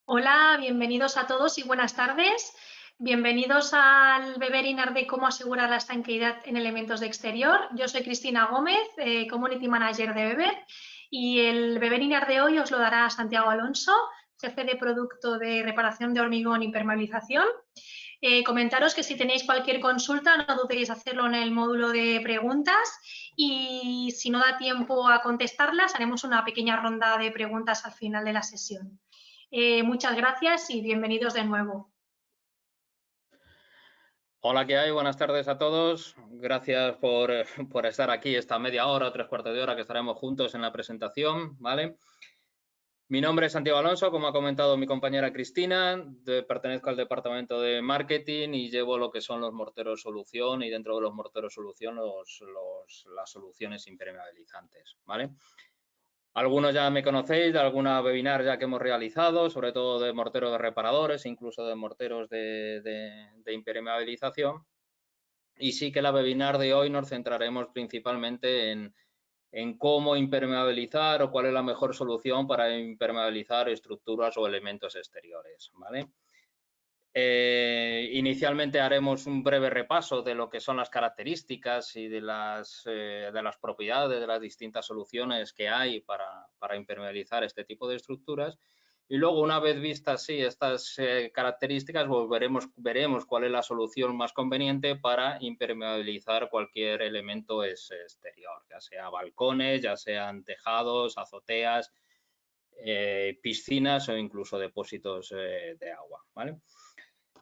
Hola, bienvenidos a todos y buenas tardes. Bienvenidos al webinar de cómo asegurar la estanqueidad en elementos de exterior. Yo soy Cristina Gómez, Community Manager de Weber, y el webinar de hoy os lo dará Santiago Alonso, jefe de producto de reparación de hormigón y permeabilización. Comentaros que si tenéis cualquier consulta no dudéis hacerlo en el módulo de preguntas y si no da tiempo a contestarlas haremos una pequeña ronda de preguntas al final de la sesión. Muchas gracias y bienvenidos de nuevo. Hola, ¿qué hay? Buenas tardes a todos. Gracias por estar aquí esta media hora o 3/4 de hora que estaremos juntos en la presentación, ¿vale? Mi nombre es Santiago Alonso, como ha comentado mi compañera Cristina, pertenezco al departamento de marketing y llevo lo que son los morteros solución y dentro de los morteros solución las soluciones impermeabilizantes, ¿vale? Algunos ya me conocéis de alguna webinar ya que hemos realizado, sobre todo de morteros de reparadores, incluso de morteros de impermeabilización. Y sí que la webinar de hoy nos centraremos principalmente en cómo impermeabilizar o cuál es la mejor solución para impermeabilizar estructuras o elementos exteriores, ¿vale? Inicialmente haremos un breve repaso de lo que son las características y de las propiedades de las distintas soluciones que hay para impermeabilizar este tipo de estructuras. Y luego, una vez vistas estas características, pues veremos cuál es la solución más conveniente para impermeabilizar cualquier elemento exterior, ya sea balcones, ya sean tejados, azoteas, piscinas o incluso depósitos de agua, ¿vale?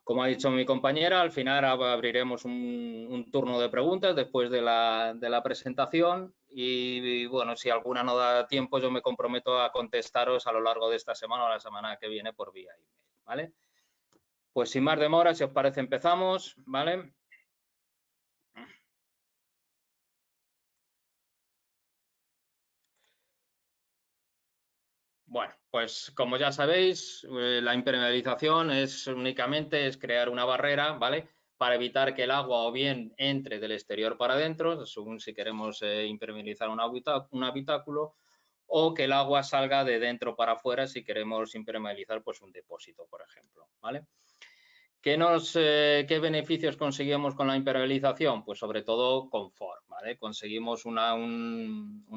Como ha dicho mi compañera, al final abriremos un turno de preguntas después de la presentación y, bueno, si alguna no da tiempo, yo me comprometo a contestaros a lo largo de esta semana o la semana que viene por vía email, ¿vale? Pues sin más demora, si os parece, empezamos, ¿vale? Bueno, pues como ya sabéis, la impermeabilización únicamente es crear una barrera, ¿vale? Para evitar que el agua o bien entre del exterior para adentro, según si queremos impermeabilizar un habitáculo, o que el agua salga de dentro para afuera si queremos impermeabilizar pues un depósito, por ejemplo, ¿vale? ¿Qué beneficios conseguimos con la impermeabilización? Pues sobre todo confort, ¿vale? Conseguimos un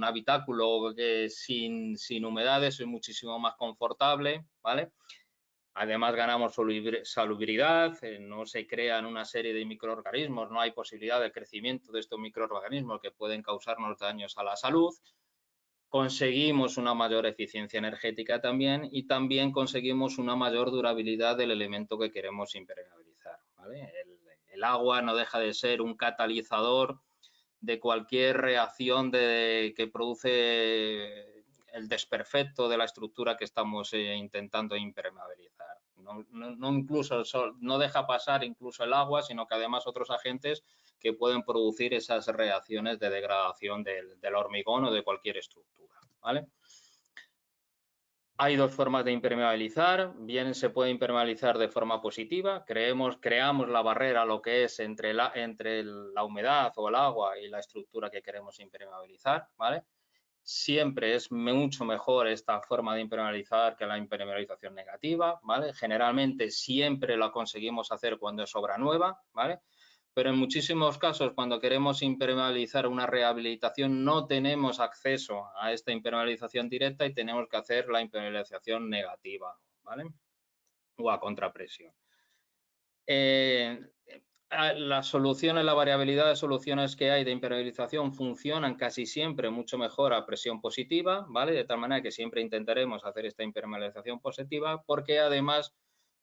habitáculo que sin humedades es muchísimo más confortable, ¿vale? Además ganamos salubridad, no se crean una serie de microorganismos, no hay posibilidad de crecimiento de estos microorganismos que pueden causarnos daños a la salud. Conseguimos una mayor eficiencia energética también y también conseguimos una mayor durabilidad del elemento que queremos impermeabilizar, ¿vale? El agua no deja de ser un catalizador de cualquier reacción que produce el desperfecto de la estructura que estamos intentando impermeabilizar. No deja pasar incluso el agua, sino que además otros agentes que pueden producir esas reacciones de degradación del hormigón o de cualquier estructura, ¿vale? Hay dos formas de impermeabilizar. Bien se puede impermeabilizar de forma positiva. Creamos la barrera, lo que es entre la humedad o el agua y la estructura que queremos impermeabilizar, ¿vale? Siempre es mucho mejor esta forma de impermeabilizar que la impermeabilización negativa, ¿vale? Generalmente siempre la conseguimos hacer cuando es obra nueva, ¿vale? Pero en muchísimos casos, cuando queremos impermeabilizar una rehabilitación, no tenemos acceso a esta impermeabilización directa y tenemos que hacer la impermeabilización negativa, ¿vale? O a contrapresión. Las soluciones, la variabilidad de soluciones que hay de impermeabilización funcionan casi siempre mucho mejor a presión positiva, ¿vale? De tal manera que siempre intentaremos hacer esta impermeabilización positiva porque además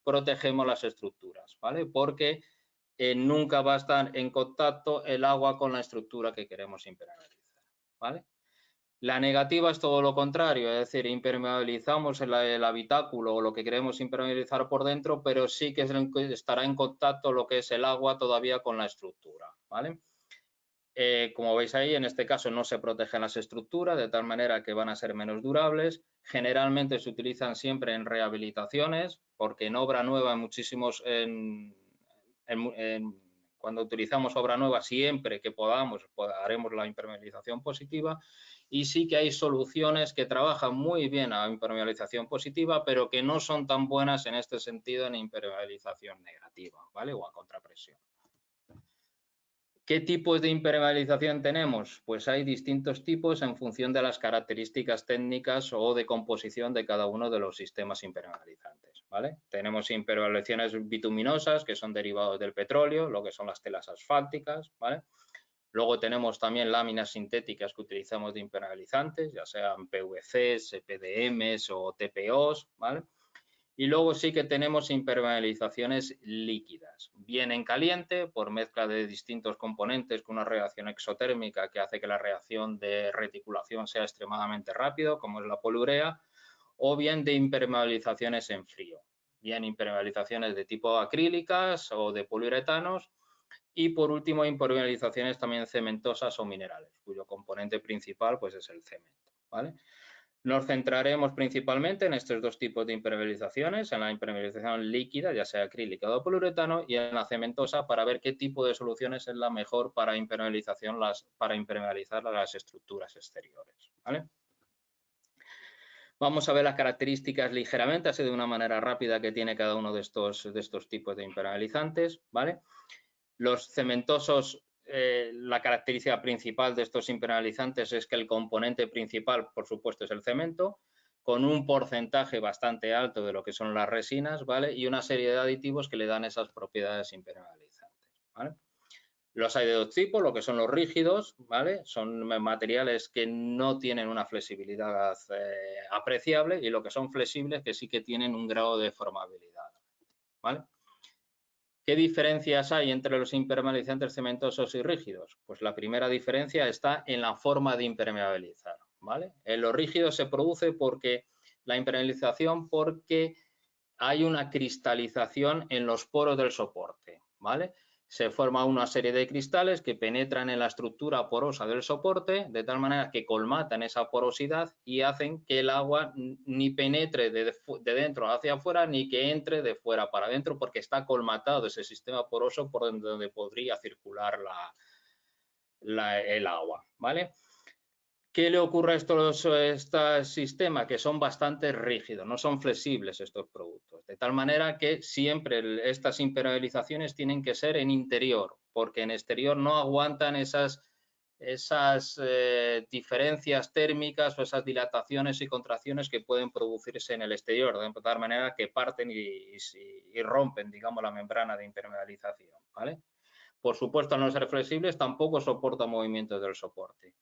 protegemos las estructuras, ¿vale? Porque nunca va a estar en contacto el agua con la estructura que queremos impermeabilizar, ¿vale? La negativa es todo lo contrario, es decir, impermeabilizamos el habitáculo o lo que queremos impermeabilizar por dentro, pero sí que estará en contacto lo que es el agua todavía con la estructura, ¿vale? Como veis ahí, en este caso no se protegen las estructuras, de tal manera que van a ser menos durables. Generalmente se utilizan siempre en rehabilitaciones, porque en obra nueva Cuando utilizamos obra nueva, siempre que podamos, haremos la impermeabilización positiva. Y sí que hay soluciones que trabajan muy bien a impermeabilización positiva, pero que no son tan buenas en este sentido en impermeabilización negativa, ¿vale? O a contrapresión. ¿Qué tipos de impermeabilización tenemos? Pues hay distintos tipos en función de las características técnicas o de composición de cada uno de los sistemas impermeabilizantes, ¿vale? Tenemos impermeabilizaciones bituminosas, que son derivados del petróleo, lo que son las telas asfálticas, ¿vale? Luego tenemos también láminas sintéticas que utilizamos de impermeabilizantes, ya sean PVCs, PDMs o TPOs, ¿vale? Y luego sí que tenemos impermeabilizaciones líquidas, bien en caliente por mezcla de distintos componentes con una reacción exotérmica que hace que la reacción de reticulación sea extremadamente rápido, como es la poliurea, o bien de impermeabilizaciones en frío, bien impermeabilizaciones de tipo acrílicas o de poliuretanos, y por último impermeabilizaciones también cementosas o minerales, cuyo componente principal pues es el cemento, ¿vale? Nos centraremos principalmente en estos dos tipos de impermeabilizaciones, en la impermeabilización líquida, ya sea acrílica o poliuretano, y en la cementosa para ver qué tipo de soluciones es la mejor para impermeabilizar las estructuras exteriores, ¿vale? Vamos a ver las características ligeramente, así de una manera rápida, que tiene cada uno de estos tipos de impermeabilizantes, ¿vale? Los cementosos, la característica principal de estos impermeabilizantes es que el componente principal, por supuesto, es el cemento, con un porcentaje bastante alto de lo que son las resinas, ¿vale? Y una serie de aditivos que le dan esas propiedades impermeabilizantes, ¿vale? Los hay de dos tipos, lo que son los rígidos, ¿vale? Son materiales que no tienen una flexibilidad apreciable, y lo que son flexibles, que sí que tienen un grado de formabilidad, ¿vale? ¿Qué diferencias hay entre los impermeabilizantes cementosos y rígidos? Pues la primera diferencia está en la forma de impermeabilizar, ¿vale? En los rígidos se produce porque la impermeabilización porque hay una cristalización en los poros del soporte, ¿vale? Se forma una serie de cristales que penetran en la estructura porosa del soporte de tal manera que colmatan esa porosidad y hacen que el agua ni penetre de dentro hacia afuera ni que entre de fuera para adentro, porque está colmatado ese sistema poroso por donde podría circular el agua, ¿vale? ¿Qué le ocurre a estos sistemas? Que son bastante rígidos, no son flexibles estos productos, de tal manera que siempre estas impermeabilizaciones tienen que ser en interior, porque en exterior no aguantan esas diferencias térmicas o esas dilataciones y contracciones que pueden producirse en el exterior, de tal manera que parten y rompen, digamos, la membrana de impermeabilización, ¿vale? Por supuesto, al no ser flexibles, tampoco soportan movimientos del soporte.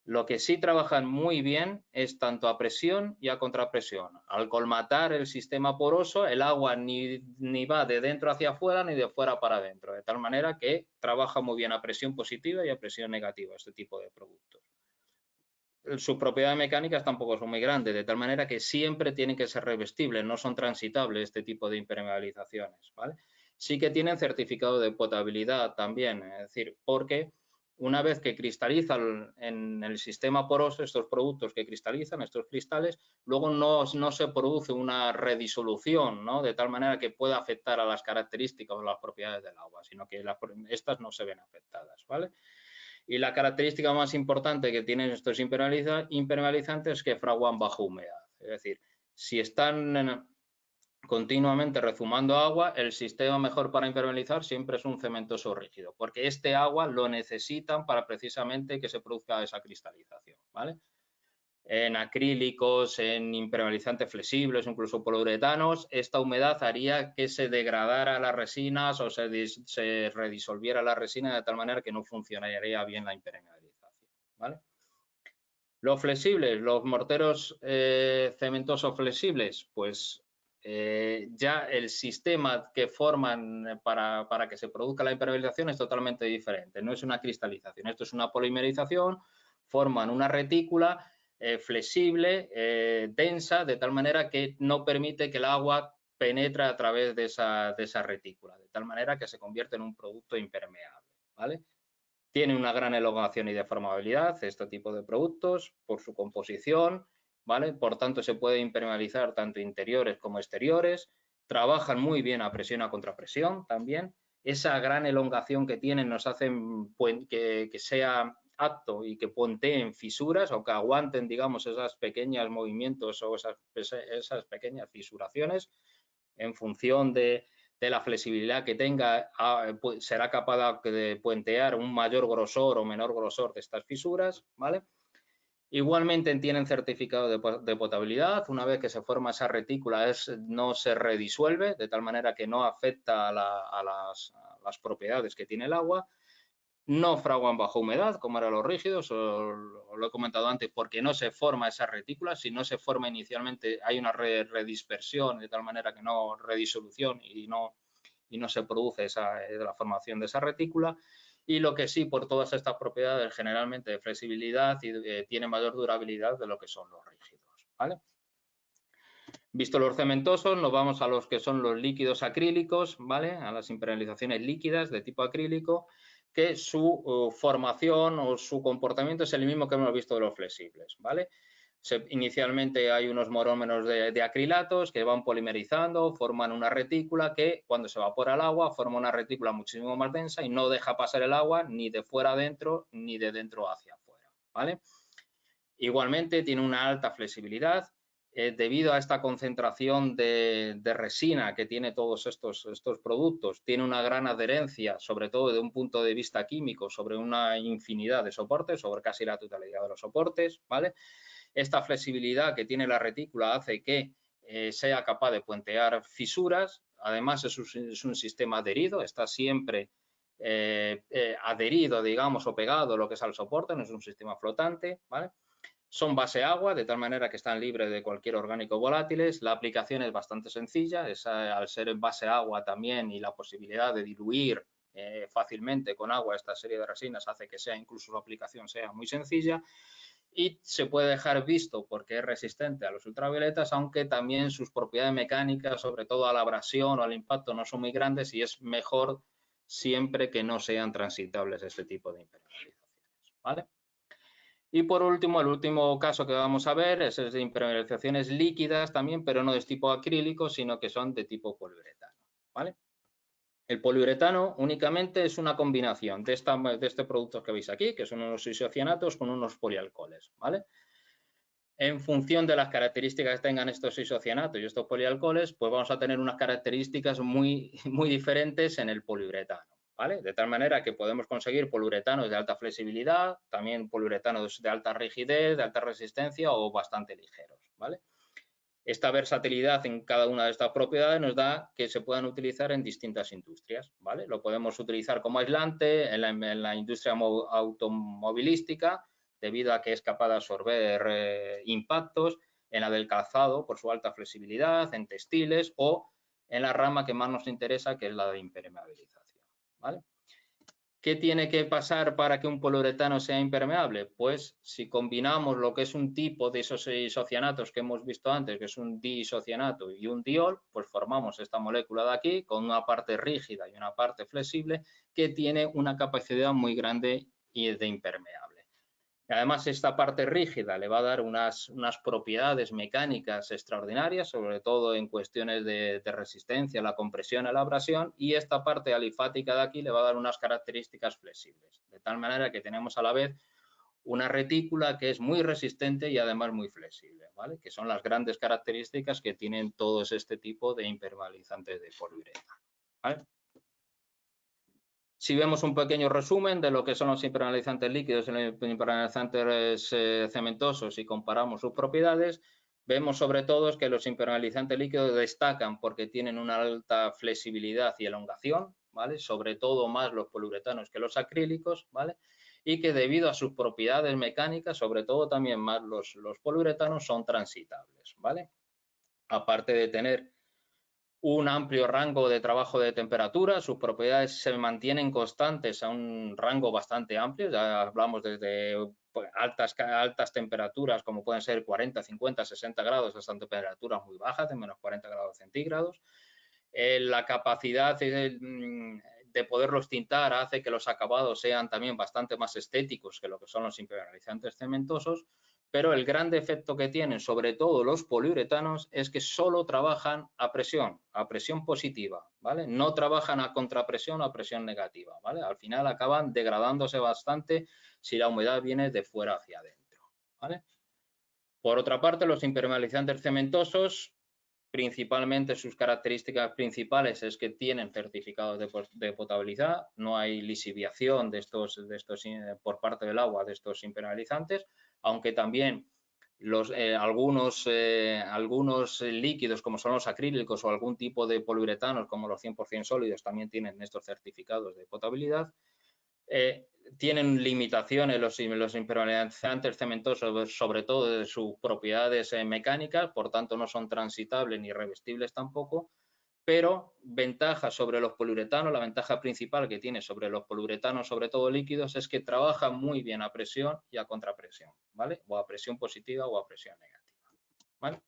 Lo que sí trabajan muy bien es tanto a presión y a contrapresión. Al colmatar el sistema poroso, el agua ni va de dentro hacia afuera ni de fuera para adentro, de tal manera que trabaja muy bien a presión positiva y a presión negativa este tipo de productos. Sus propiedades mecánicas tampoco son muy grandes, de tal manera que siempre tienen que ser revestibles, no son transitables este tipo de impermeabilizaciones, ¿vale? Sí que tienen certificado de potabilidad también, es decir, porque una vez que cristalizan en el sistema poroso estos productos que cristalizan, estos cristales, luego no se produce una redisolución, ¿no? De tal manera que pueda afectar a las características o las propiedades del agua, sino que estas no se ven afectadas, ¿vale? Y la característica más importante que tienen estos impermeabilizantes es que fraguan bajo humedad. Es decir, si están continuamente rezumando agua, el sistema mejor para impermeabilizar siempre es un cementoso rígido, porque este agua lo necesitan para precisamente que se produzca esa cristalización, ¿vale? En acrílicos, en impermeabilizantes flexibles, incluso poliuretanos, esta humedad haría que se degradara las resinas o se redisolviera la resina de tal manera que no funcionaría bien la impermeabilización, ¿vale? Los flexibles, los morteros cementosos flexibles, pues ya el sistema que forman para que se produzca la impermeabilización es totalmente diferente. No es una cristalización, esto es una polimerización, forman una retícula flexible, densa, de tal manera que no permite que el agua penetre a través de esa retícula, de tal manera que se convierte en un producto impermeable, ¿vale? Tiene una gran elongación y deformabilidad este tipo de productos por su composición, ¿vale? Por tanto, se puede impermeabilizar tanto interiores como exteriores. Trabajan muy bien a presión a contrapresión también esa gran elongación que tienen nos hacen que sea apto y que puenteen fisuras o que aguanten, digamos, esos pequeños movimientos o esas pequeñas fisuraciones en función de la flexibilidad que tenga, será capaz de puentear un mayor grosor o menor grosor de estas fisuras, ¿vale? Igualmente tienen certificado de potabilidad. Una vez que se forma esa retícula no se redisuelve, de tal manera que no afecta a las propiedades que tiene el agua. No fraguan bajo humedad, como eran los rígidos, os lo he comentado antes, porque no se forma esa retícula. Si no se forma inicialmente, hay una redispersión, de tal manera que no redisolución y no se produce la formación de esa retícula. Y lo que sí, por todas estas propiedades generalmente de flexibilidad, tiene mayor durabilidad de lo que son los rígidos, ¿vale? Visto los cementosos, nos vamos a los que son los líquidos acrílicos, ¿vale? A las impermeabilizaciones líquidas de tipo acrílico, que su formación o su comportamiento es el mismo que hemos visto de los flexibles, ¿vale? Inicialmente hay unos morómeros de acrilatos que van polimerizando, forman una retícula que cuando se evapora el agua forma una retícula muchísimo más densa y no deja pasar el agua ni de fuera adentro ni de dentro hacia afuera, ¿vale? Igualmente tiene una alta flexibilidad. Debido a esta concentración de resina que tiene todos estos productos, tiene una gran adherencia, sobre todo desde un punto de vista químico, sobre una infinidad de soportes, sobre casi la totalidad de los soportes, ¿vale? Esta flexibilidad que tiene la retícula hace que sea capaz de puentear fisuras. Además, es un sistema adherido, está siempre adherido, digamos, o pegado lo que es al soporte, no es un sistema flotante, ¿vale? Son base agua, de tal manera que están libres de cualquier orgánico volátiles. La aplicación es bastante sencilla, al ser en base agua también y la posibilidad de diluir fácilmente con agua esta serie de resinas hace que incluso su aplicación sea muy sencilla. Y se puede dejar visto porque es resistente a los ultravioletas, aunque también sus propiedades mecánicas, sobre todo a la abrasión o al impacto, no son muy grandes y es mejor siempre que no sean transitables este tipo de impermeabilizaciones, ¿vale? Y por último, el último caso que vamos a ver es el de impermeabilizaciones líquidas también, pero no de tipo acrílico, sino que son de tipo poliuretano, ¿vale? El poliuretano únicamente es una combinación de este producto que veis aquí, que son unos isocianatos con unos polialcoholes, ¿vale? En función de las características que tengan estos isocianatos y estos polialcoholes, pues vamos a tener unas características muy diferentes en el poliuretano, ¿vale? De tal manera que podemos conseguir poliuretanos de alta flexibilidad, también poliuretanos de alta rigidez, de alta resistencia o bastante ligeros, ¿vale? Esta versatilidad en cada una de estas propiedades nos da que se puedan utilizar en distintas industrias, ¿vale? Lo podemos utilizar como aislante en la industria automovilística, debido a que es capaz de absorber impactos, en la del calzado por su alta flexibilidad, en textiles o en la rama que más nos interesa, que es la de impermeabilización, ¿vale? ¿Qué tiene que pasar para que un poliuretano sea impermeable? Pues si combinamos lo que es un tipo de esos isocianatos que hemos visto antes, que es un diisocianato y un diol, pues formamos esta molécula de aquí con una parte rígida y una parte flexible que tiene una capacidad muy grande de impermeable. Además, esta parte rígida le va a dar unas propiedades mecánicas extraordinarias, sobre todo en cuestiones de resistencia a la compresión, a la abrasión, y esta parte alifática de aquí le va a dar unas características flexibles, de tal manera que tenemos a la vez una retícula que es muy resistente y además muy flexible, ¿vale? Que son las grandes características que tienen todos este tipo de impermeabilizantes de poliuretano, ¿vale? Si vemos un pequeño resumen de lo que son los impermeabilizantes líquidos y los impermeabilizantes cementosos y comparamos sus propiedades, vemos sobre todo que los impermeabilizantes líquidos destacan porque tienen una alta flexibilidad y elongación, ¿vale? Sobre todo más los poliuretanos que los acrílicos, ¿vale? Y que debido a sus propiedades mecánicas, sobre todo también más los poliuretanos, son transitables, ¿vale? Aparte de tener un amplio rango de trabajo de temperatura, sus propiedades se mantienen constantes a un rango bastante amplio, ya hablamos desde altas temperaturas como pueden ser 40, 50, 60 grados hasta temperaturas muy bajas de menos 40 grados centígrados. La capacidad de poderlos tintar hace que los acabados sean también bastante más estéticos que lo que son los impermeabilizantes cementosos, pero el gran defecto que tienen, sobre todo los poliuretanos, es que solo trabajan a presión positiva, ¿vale? No trabajan a contrapresión o a presión negativa, ¿vale? Al final acaban degradándose bastante si la humedad viene de fuera hacia adentro, ¿vale? Por otra parte, los impermeabilizantes cementosos, principalmente sus características principales es que tienen certificados de potabilidad, no hay lisiviación de estos por parte del agua de estos impermeabilizantes, aunque también algunos líquidos como son los acrílicos o algún tipo de poliuretanos como los 100% sólidos también tienen estos certificados de potabilidad. Tienen limitaciones los impermeabilizantes cementosos, sobre todo de sus propiedades mecánicas, por tanto no son transitables ni revestibles tampoco, pero ventajas sobre los poliuretanos, la ventaja principal que tiene sobre los poliuretanos, sobre todo líquidos, es que trabajan muy bien a presión y a contrapresión, ¿vale? O a presión positiva o a presión negativa, ¿vale?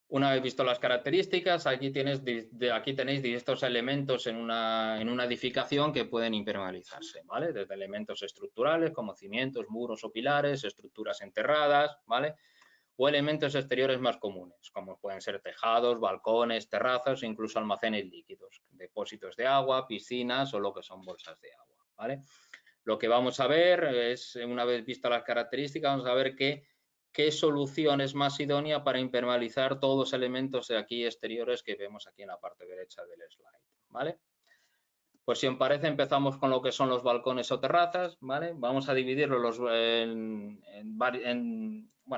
Una vez visto las características, aquí tenéis estos elementos en una edificación que pueden impermeabilizarse, ¿vale? Desde elementos estructurales como cimientos, muros o pilares, estructuras enterradas, ¿vale? O elementos exteriores más comunes, como pueden ser tejados, balcones, terrazas o incluso almacenes líquidos, depósitos de agua, piscinas o lo que son bolsas de agua, ¿vale? Lo que vamos a ver es, una vez vistas las características, vamos a ver qué solución es más idónea para impermeabilizar todos los elementos de aquí exteriores que vemos aquí en la parte derecha del slide, ¿vale? Pues si os parece, empezamos con lo que son los balcones o terrazas, ¿vale? Vamos a dividirlos en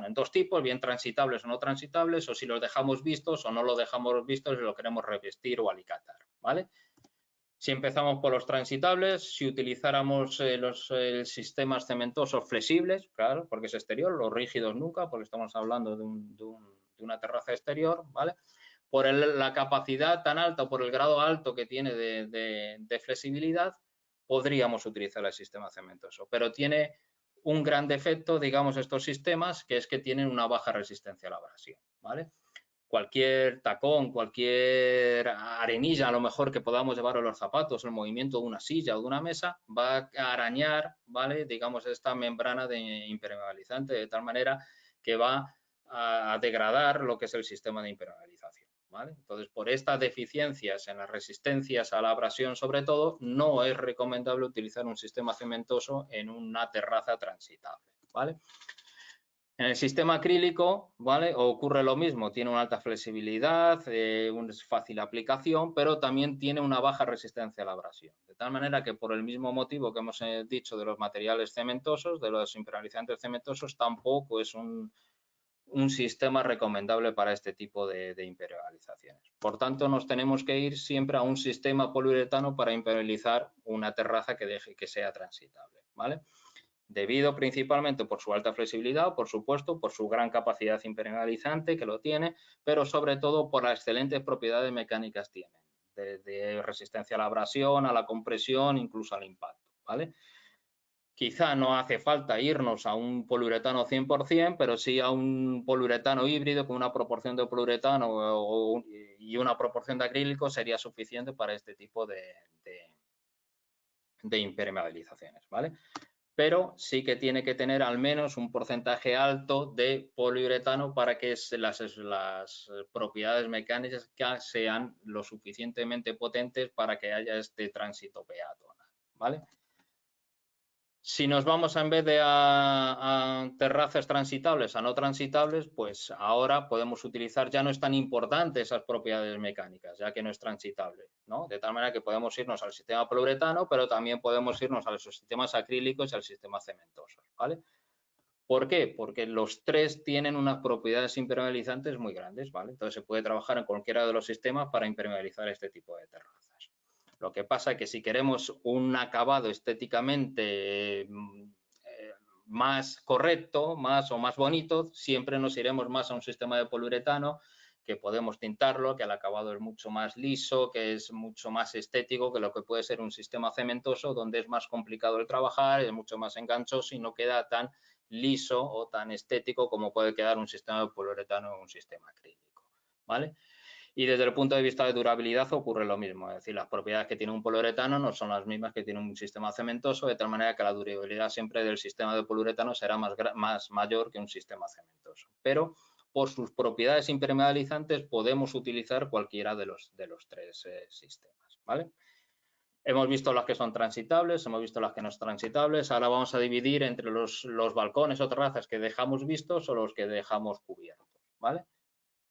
dos tipos, bien transitables o no transitables, o si los dejamos vistos o no los dejamos vistos y lo queremos revestir o alicatar, ¿vale? Si empezamos por los transitables, si utilizáramos los sistemas cementosos flexibles, claro, porque es exterior, los rígidos nunca, porque estamos hablando de una terraza exterior, ¿vale? Por la capacidad tan alta o por el grado alto que tiene de flexibilidad, podríamos utilizar el sistema cementoso, pero tiene un gran defecto, digamos, estos sistemas, que es que tienen una baja resistencia a la abrasión, ¿vale? Cualquier tacón, cualquier arenilla a lo mejor que podamos llevar a los zapatos, el movimiento de una silla o de una mesa, va a arañar, ¿vale? Digamos, esta membrana de impermeabilizante de tal manera que va a degradar lo que es el sistema de impermeabilización, ¿vale? Entonces, por estas deficiencias en las resistencias a la abrasión, sobre todo, no es recomendable utilizar un sistema cementoso en una terraza transitable, ¿vale? En el sistema acrílico, ¿vale? Ocurre lo mismo, tiene una alta flexibilidad, es fácil aplicación, pero también tiene una baja resistencia a la abrasión. De tal manera que por el mismo motivo que hemos dicho de los materiales cementosos, de los impermeabilizantes cementosos, tampoco es un sistema recomendable para este tipo de impermeabilizaciones. Por tanto, nos tenemos que ir siempre a un sistema poliuretano para impermeabilizar una terraza que sea transitable, ¿vale? Debido principalmente por su alta flexibilidad, por supuesto, por su gran capacidad impermeabilizante, que lo tiene, pero sobre todo por las excelentes propiedades mecánicas tiene, desde resistencia a la abrasión, a la compresión, incluso al impacto, ¿vale? Quizá no hace falta irnos a un poliuretano 100%, pero sí a un poliuretano híbrido con una proporción de poliuretano y una proporción de acrílico sería suficiente para este tipo de impermeabilizaciones, ¿vale? Pero sí que tiene que tener al menos un porcentaje alto de poliuretano para que las propiedades mecánicas sean lo suficientemente potentes para que haya este tránsito peatonal, ¿vale? Si nos vamos en vez de a terrazas transitables a no transitables, pues ahora podemos utilizar, ya no es tan importante esas propiedades mecánicas, ya que no es transitable, ¿no? De tal manera que podemos irnos al sistema poliuretano, pero también podemos irnos a los sistemas acrílicos y al sistema cementoso, ¿vale? ¿Por qué? Porque los tres tienen unas propiedades impermeabilizantes muy grandes, ¿vale? Entonces se puede trabajar en cualquiera de los sistemas para impermeabilizar este tipo de terrazas. Lo que pasa es que si queremos un acabado estéticamente más correcto, más bonito, siempre nos iremos más a un sistema de poliuretano que podemos tintarlo, que el acabado es mucho más liso, que es mucho más estético que lo que puede ser un sistema cementoso donde es más complicado el trabajar, es mucho más enganchoso y no queda tan liso o tan estético como puede quedar un sistema de poliuretano o un sistema acrílico, ¿vale? Y desde el punto de vista de durabilidad ocurre lo mismo, es decir, las propiedades que tiene un poliuretano no son las mismas que tiene un sistema cementoso, de tal manera que la durabilidad siempre del sistema de poliuretano será mayor que un sistema cementoso. Pero por sus propiedades impermeabilizantes podemos utilizar cualquiera de los tres sistemas, ¿vale? Hemos visto las que son transitables, hemos visto las que no son transitables. Ahora vamos a dividir entre los balcones o terrazas que dejamos vistos o los que dejamos cubiertos, ¿vale?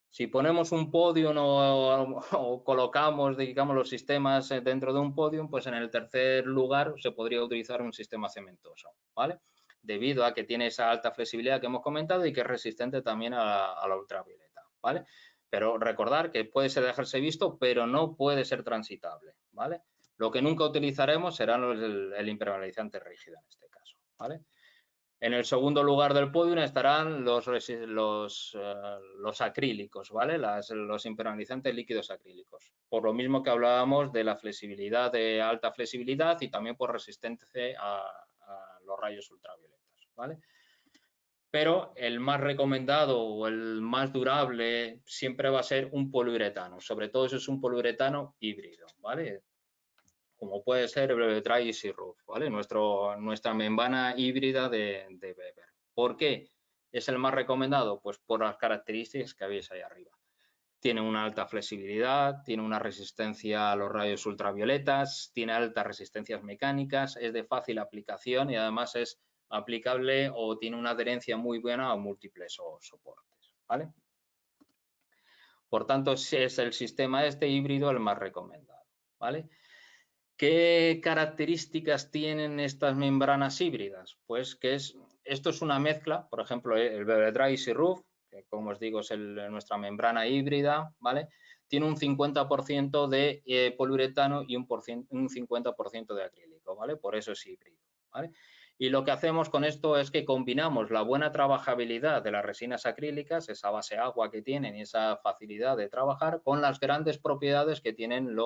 Si ponemos un podio o colocamos, digamos, los sistemas dentro de un podio, pues en el tercer lugar se podría utilizar un sistema cementoso, ¿vale? Debido a que tiene esa alta flexibilidad que hemos comentado y que es resistente también a la ultravioleta, ¿vale? Pero recordar que puede ser dejarse visto, pero no puede ser transitable, ¿vale? Lo que nunca utilizaremos será el impermeabilizante rígido en este caso, ¿vale? En el segundo lugar del podio estarán los acrílicos, ¿vale? Los impermeabilizantes líquidos acrílicos. Por lo mismo que hablábamos de la flexibilidad, de alta flexibilidad y también por resistencia a los rayos ultravioletas, ¿vale? Pero el más recomendado o el más durable siempre va a ser un poliuretano. Sobre todo si es un poliuretano híbrido, ¿vale? Como puede ser el Dry Easy Roof, ¿vale? Nuestra membrana híbrida de Weber. ¿Por qué es el más recomendado? Pues por las características que veis ahí arriba. Tiene una alta flexibilidad, tiene una resistencia a los rayos ultravioletas, tiene altas resistencias mecánicas, es de fácil aplicación y además es aplicable o tiene una adherencia muy buena a múltiples soportes, ¿vale? Por tanto, es el sistema híbrido el más recomendado, ¿vale? ¿Qué características tienen estas membranas híbridas? Pues que esto es una mezcla, por ejemplo, el Weber Dry Easy Roof, que como os digo es nuestra membrana híbrida, ¿vale? Tiene un 50% de poliuretano y un 50% de acrílico, ¿vale? Por eso es híbrido, ¿vale? Y lo que hacemos con esto es que combinamos la buena trabajabilidad de las resinas acrílicas, esa base agua que tienen y esa facilidad de trabajar, con las grandes propiedades que tienen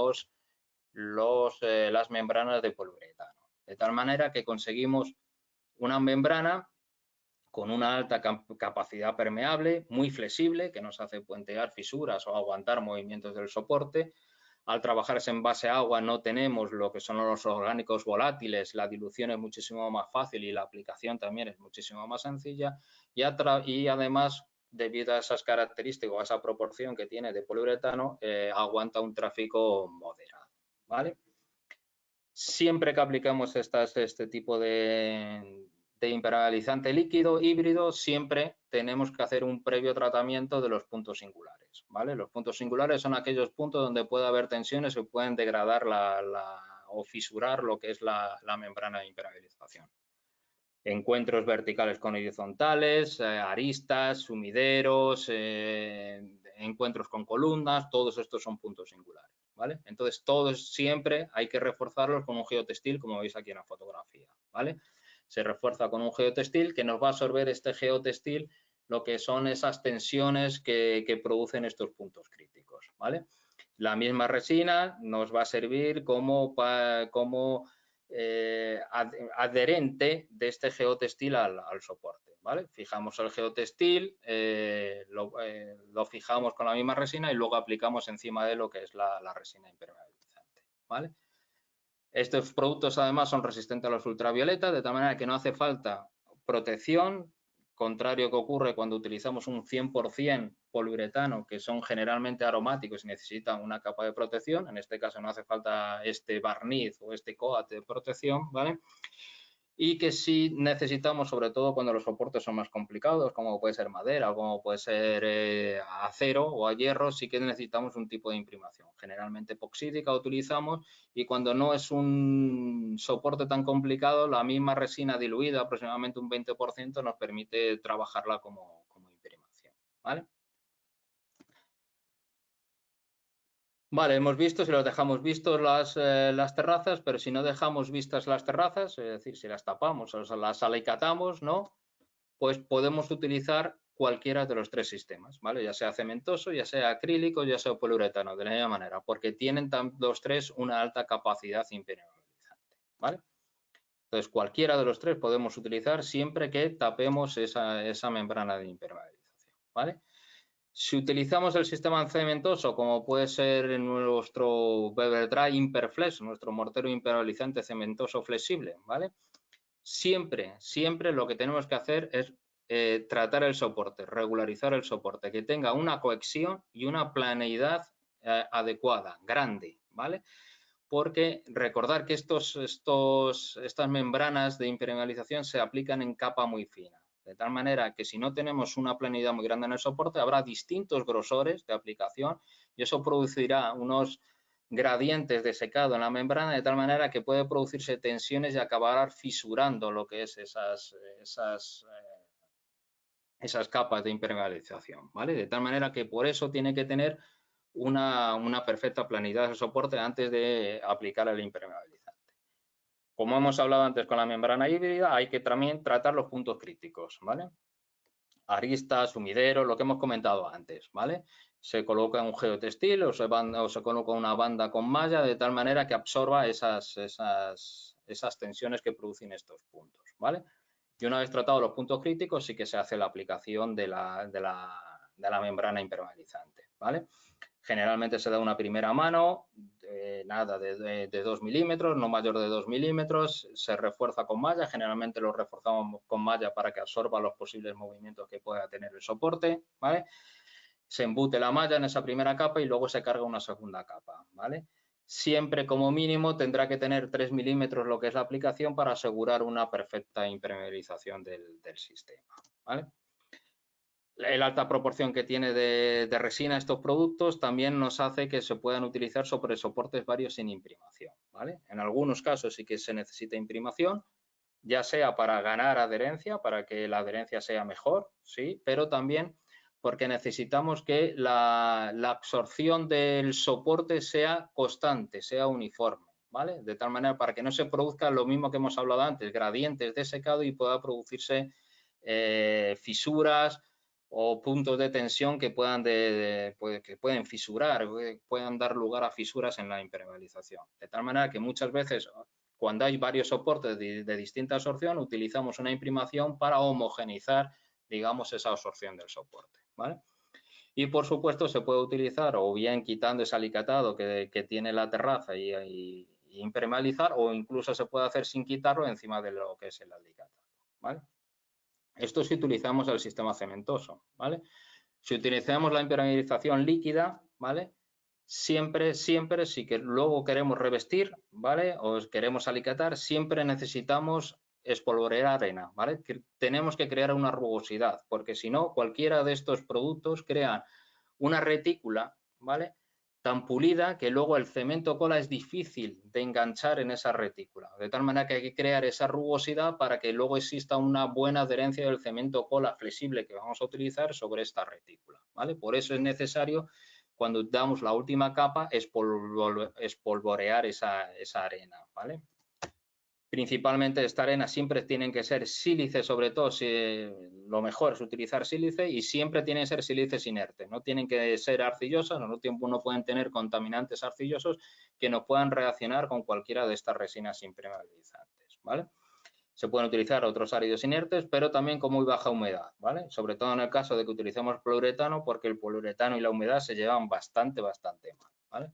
las membranas de poliuretano. De tal manera que conseguimos una membrana con una alta capacidad permeable, muy flexible, que nos hace puentear fisuras o aguantar movimientos del soporte. Al trabajarse en base a agua no tenemos lo que son los orgánicos volátiles, la dilución es muchísimo más fácil y la aplicación también es muchísimo más sencilla y además, debido a esas características o a esa proporción que tiene de poliuretano, aguanta un tráfico moderado, ¿vale? Siempre que aplicamos este tipo de impermeabilizante líquido híbrido, siempre tenemos que hacer un previo tratamiento de los puntos singulares, ¿vale? Los puntos singulares son aquellos puntos donde puede haber tensiones que pueden degradar o fisurar lo que es la membrana de impermeabilización. Encuentros verticales con horizontales, aristas, sumideros, encuentros con columnas, todos estos son puntos singulares, ¿vale? Entonces, todos siempre hay que reforzarlos con un geotextil, como veis aquí en la fotografía, ¿vale? Se refuerza con un geotextil que nos va a absorber este geotextil lo que son esas tensiones que producen estos puntos críticos, ¿vale? La misma resina nos va a servir como adherente de este geotextil al soporte, ¿vale? Fijamos el geotextil, lo fijamos con la misma resina y luego aplicamos encima de lo que es la resina impermeabilizante, ¿vale? Estos productos además son resistentes a los ultravioletas, de tal manera que no hace falta protección, contrario que ocurre cuando utilizamos un 100% poliuretano, que son generalmente aromáticos y necesitan una capa de protección. En este caso no hace falta este barniz o este coat de protección, ¿vale? Y que sí necesitamos, sobre todo cuando los soportes son más complicados, como puede ser madera o como puede ser acero o a hierro, sí que necesitamos un tipo de imprimación. Generalmente epoxídica utilizamos y cuando no es un soporte tan complicado, la misma resina diluida, aproximadamente un 20%, nos permite trabajarla como imprimación, ¿vale? Vale, hemos visto, si los dejamos vistos las terrazas, pero si no dejamos vistas las terrazas, es decir, si las tapamos o las alicatamos, ¿no? Pues podemos utilizar cualquiera de los tres sistemas, ¿vale? Ya sea cementoso, ya sea acrílico, ya sea poliuretano, de la misma manera, porque tienen los tres una alta capacidad impermeabilizante, ¿vale? Entonces, cualquiera de los tres podemos utilizar siempre que tapemos esa membrana de impermeabilización, ¿vale? Si utilizamos el sistema cementoso, como puede ser en nuestro Weber Dry Imperflex, nuestro mortero impermeabilizante cementoso flexible, ¿vale? Siempre lo que tenemos que hacer es tratar el soporte, regularizar el soporte, que tenga una cohesión y una planeidad adecuada, grande, ¿vale? Porque recordar que estas membranas de impermeabilización se aplican en capa muy fina. De tal manera que si no tenemos una planeidad muy grande en el soporte, habrá distintos grosores de aplicación y eso producirá unos gradientes de secado en la membrana de tal manera que puede producirse tensiones y acabar fisurando lo que es esas capas de impermeabilización, ¿vale? De tal manera que por eso tiene que tener una perfecta planeidad de soporte antes de aplicar el impermeabilizante. Como hemos hablado antes con la membrana híbrida, hay que también tratar los puntos críticos, ¿vale? Aristas, sumideros, lo que hemos comentado antes, ¿vale? Se coloca un geotextil o se coloca una banda con malla de tal manera que absorba esas tensiones que producen estos puntos, ¿vale? Y una vez tratados los puntos críticos, sí que se hace la aplicación de la membrana impermeabilizante, ¿vale? Generalmente se da una primera mano, de 2 milímetros, no mayor de 2 milímetros, se refuerza con malla, generalmente lo reforzamos con malla para que absorba los posibles movimientos que pueda tener el soporte, ¿vale? Se embute la malla en esa primera capa y luego se carga una segunda capa, ¿vale? Siempre como mínimo tendrá que tener 3 milímetros lo que es la aplicación para asegurar una perfecta impermeabilización del sistema, ¿vale? La alta proporción que tiene de resina estos productos también nos hace que se puedan utilizar sobre soportes varios sin imprimación, ¿vale? En algunos casos sí que se necesita imprimación, ya sea para ganar adherencia, para que la adherencia sea mejor, sí, pero también porque necesitamos que la absorción del soporte sea constante, sea uniforme, ¿vale? De tal manera para que no se produzca lo mismo que hemos hablado antes, gradientes de secado y pueda producirse fisuras o puntos de tensión que pueden fisurar, puedan dar lugar a fisuras en la impermeabilización. De tal manera que muchas veces, cuando hay varios soportes de distinta absorción, utilizamos una imprimación para homogeneizar, digamos, esa absorción del soporte, ¿vale? Y, por supuesto, se puede utilizar o bien quitando ese alicatado que tiene la terraza y impermeabilizar, o incluso se puede hacer sin quitarlo encima de lo que es el alicatado, ¿vale? Esto si utilizamos el sistema cementoso, ¿vale? Si utilizamos la impermeabilización líquida, ¿vale? Siempre, si que luego queremos revestir, ¿vale? O queremos alicatar, siempre necesitamos espolvorear arena, ¿vale? Tenemos que crear una rugosidad, porque si no, cualquiera de estos productos crea una retícula, ¿vale? Tan pulida que luego el cemento cola es difícil de enganchar en esa retícula. De tal manera que hay que crear esa rugosidad para que luego exista una buena adherencia del cemento cola flexible que vamos a utilizar sobre esta retícula, ¿vale? Por eso es necesario, cuando damos la última capa, espolvorear esa arena, ¿vale? Principalmente esta arena siempre tienen que ser sílice, sobre todo si lo mejor es utilizar sílice, y siempre tienen que ser sílices inertes, no tienen que ser arcillosas, no pueden tener contaminantes arcillosos que no puedan reaccionar con cualquiera de estas resinas impermeabilizantes, ¿vale? Se pueden utilizar otros áridos inertes, pero también con muy baja humedad, ¿vale? Sobre todo en el caso de que utilicemos poliuretano, porque el poliuretano y la humedad se llevan bastante mal, ¿vale?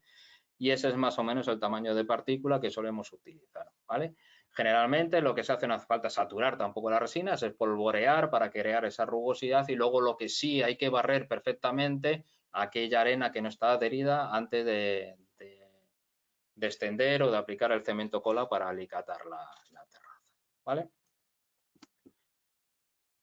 Y ese es más o menos el tamaño de partícula que solemos utilizar, ¿vale? Generalmente lo que se hace, no hace falta saturar tampoco las resinas, es polvorear para crear esa rugosidad, y luego lo que sí hay que barrer perfectamente aquella arena que no está adherida antes de extender o de aplicar el cemento cola para alicatar la terraza, ¿vale?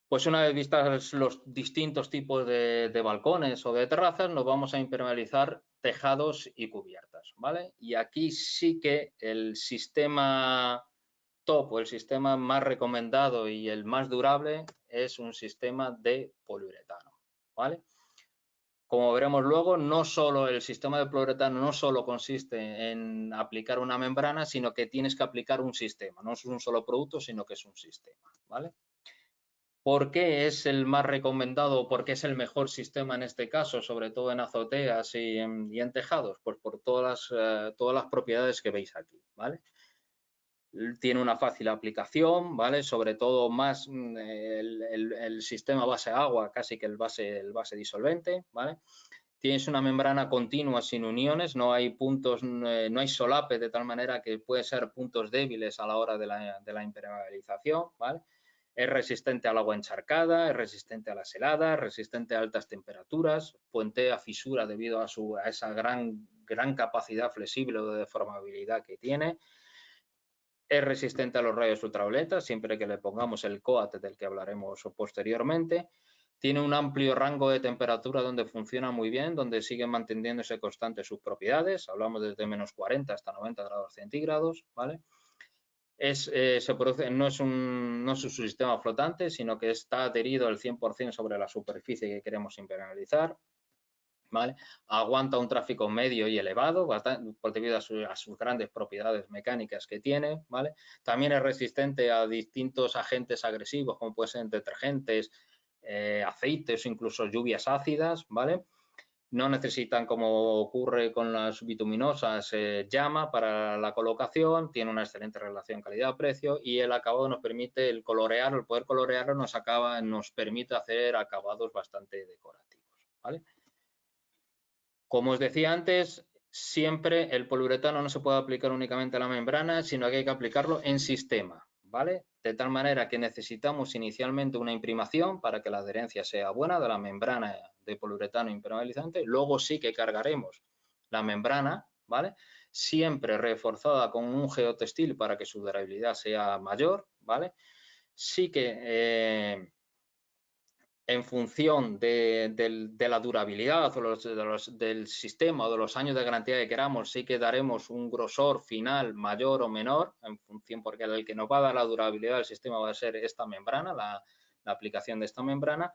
Pues una vez vistas los distintos tipos de balcones o de terrazas, nos vamos a impermeabilizar tejados y cubiertas, ¿vale? Y aquí sí que el sistema top o el sistema más recomendado y el más durable es un sistema de poliuretano, ¿vale? Como veremos luego, no solo el sistema de poliuretano no solo consiste en aplicar una membrana, sino que tienes que aplicar un sistema. No es un solo producto, sino que es un sistema, ¿vale? ¿Por qué es el más recomendado o por qué es el mejor sistema en este caso, sobre todo en azoteas y en tejados? Pues por todas las propiedades que veis aquí, ¿vale? tiene una fácil aplicación, ¿vale? Sobre todo más el sistema base-agua, casi que el base disolvente, ¿vale? Tienes una membrana continua sin uniones, no hay puntos, no hay solape, de tal manera que puede ser puntos débiles a la hora de la impermeabilización, ¿vale? Es resistente al agua encharcada, es resistente a las heladas, resistente a altas temperaturas, puentea fisura debido a esa gran capacidad flexible o de deformabilidad que tiene. Es resistente a los rayos ultravioletas, siempre que le pongamos el COAT del que hablaremos posteriormente. Tiene un amplio rango de temperatura donde funciona muy bien, donde siguen manteniéndose constantes sus propiedades. Hablamos desde menos 40 hasta 90 grados centígrados, ¿vale? Se produce, no es un sistema flotante, sino que está adherido al 100% sobre la superficie que queremos impermeabilizar. ¿Vale? Aguanta un tráfico medio y elevado, debido a sus grandes propiedades mecánicas que tiene, ¿vale? También es resistente a distintos agentes agresivos, como pueden ser detergentes, aceites o incluso lluvias ácidas, ¿vale? No necesitan, como ocurre con las bituminosas, llama para la colocación, tiene una excelente relación calidad-precio y el acabado nos permite, el poder colorearlo nos permite hacer acabados bastante decorativos, ¿vale? Como os decía antes, siempre el poliuretano no se puede aplicar únicamente a la membrana, sino que hay que aplicarlo en sistema, ¿vale? De tal manera que necesitamos inicialmente una imprimación para que la adherencia sea buena de la membrana de poliuretano impermeabilizante. Luego sí que cargaremos la membrana, ¿vale? Siempre reforzada con un geotextil para que su durabilidad sea mayor, ¿vale? Sí que en función de la durabilidad o del sistema o de los años de garantía que queramos, sí que daremos un grosor final mayor o menor, en función, porque el que nos va a dar la durabilidad del sistema va a ser esta membrana, la aplicación de esta membrana.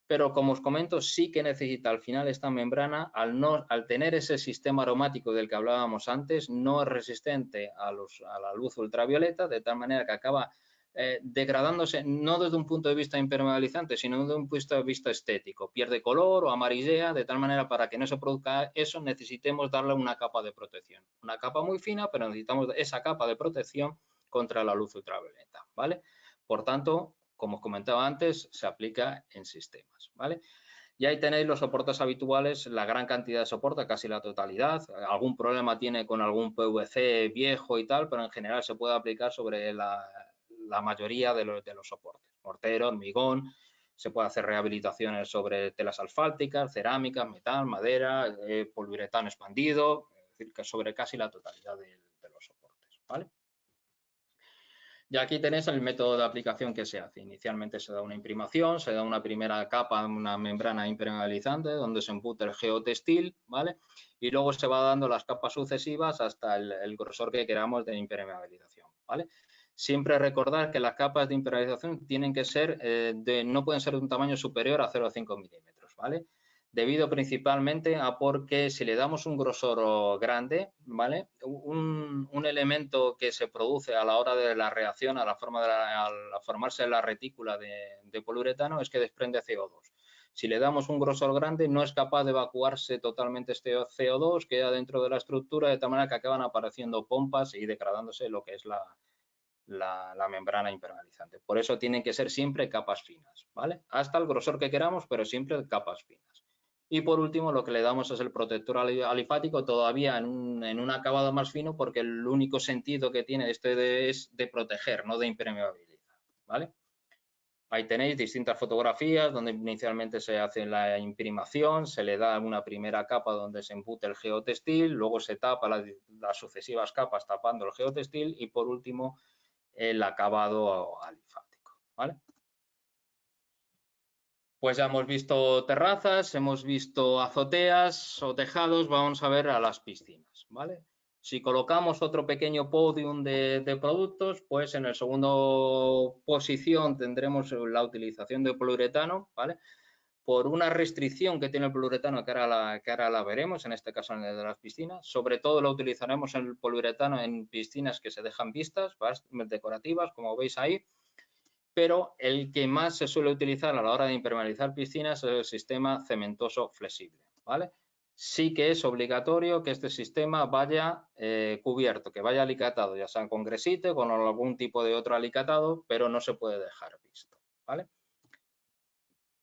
Pero como os comento, sí que necesita al final esta membrana, al tener ese sistema aromático del que hablábamos antes, no es resistente a la luz ultravioleta, de tal manera que acaba degradándose no desde un punto de vista impermeabilizante, sino desde un punto de vista estético. Pierde color o amarillea, de tal manera para que no se produzca eso necesitemos darle una capa de protección. Una capa muy fina, pero necesitamos esa capa de protección contra la luz ultravioleta, ¿vale? Por tanto, como os comentaba antes, se aplica en sistemas, ¿vale? Y ahí tenéis los soportes habituales, la gran cantidad de soporte, casi la totalidad. Algún problema tiene con algún PVC viejo y tal, pero en general se puede aplicar sobre la mayoría de los soportes. Mortero, hormigón, se puede hacer rehabilitaciones sobre telas asfálticas, cerámicas, metal, madera, poliuretano expandido, es decir, que sobre casi la totalidad de los soportes, ¿vale? Y aquí tenéis el método de aplicación que se hace. Inicialmente se da una imprimación, se da una primera capa, una membrana impermeabilizante, donde se emputa el geotextil, ¿vale? Y luego se va dando las capas sucesivas hasta el grosor que queramos de impermeabilización, ¿vale? Siempre recordar que las capas de impermeabilización tienen que ser, no pueden ser de un tamaño superior a 0,5 milímetros, ¿vale? Debido principalmente a porque si le damos un grosor grande, ¿vale? Un elemento que se produce a la hora de la reacción, al formarse la retícula de poliuretano, es que desprende CO2. Si le damos un grosor grande, no es capaz de evacuarse totalmente este CO2, queda dentro de la estructura, de tal manera que acaban apareciendo pompas y degradándose lo que es la membrana impermeabilizante. Por eso tienen que ser siempre capas finas, ¿vale? Hasta el grosor que queramos, pero siempre capas finas. Y por último, lo que le damos es el protector alifático, todavía en un acabado más fino, porque el único sentido que tiene es de proteger, no de impermeabilizar, ¿vale? Ahí tenéis distintas fotografías donde inicialmente se hace la imprimación, se le da una primera capa donde se embute el geotextil, luego se tapa las sucesivas capas tapando el geotextil y por último el acabado alifático, ¿vale? Pues ya hemos visto terrazas, hemos visto azoteas o tejados, vamos a ver a las piscinas, ¿vale? Si colocamos otro pequeño podium de productos, pues en el segundo posición tendremos la utilización de poliuretano, ¿vale? Por una restricción que tiene el poliuretano, que ahora la veremos, en este caso en el de las piscinas. Sobre todo lo utilizaremos en el poliuretano en piscinas que se dejan vistas, decorativas, como veis ahí. Pero el que más se suele utilizar a la hora de impermeabilizar piscinas es el sistema cementoso flexible, ¿vale? sí que es obligatorio que este sistema vaya cubierto, que vaya alicatado, ya sea con gresite, con algún tipo de otro alicatado, pero no se puede dejar visto, ¿vale?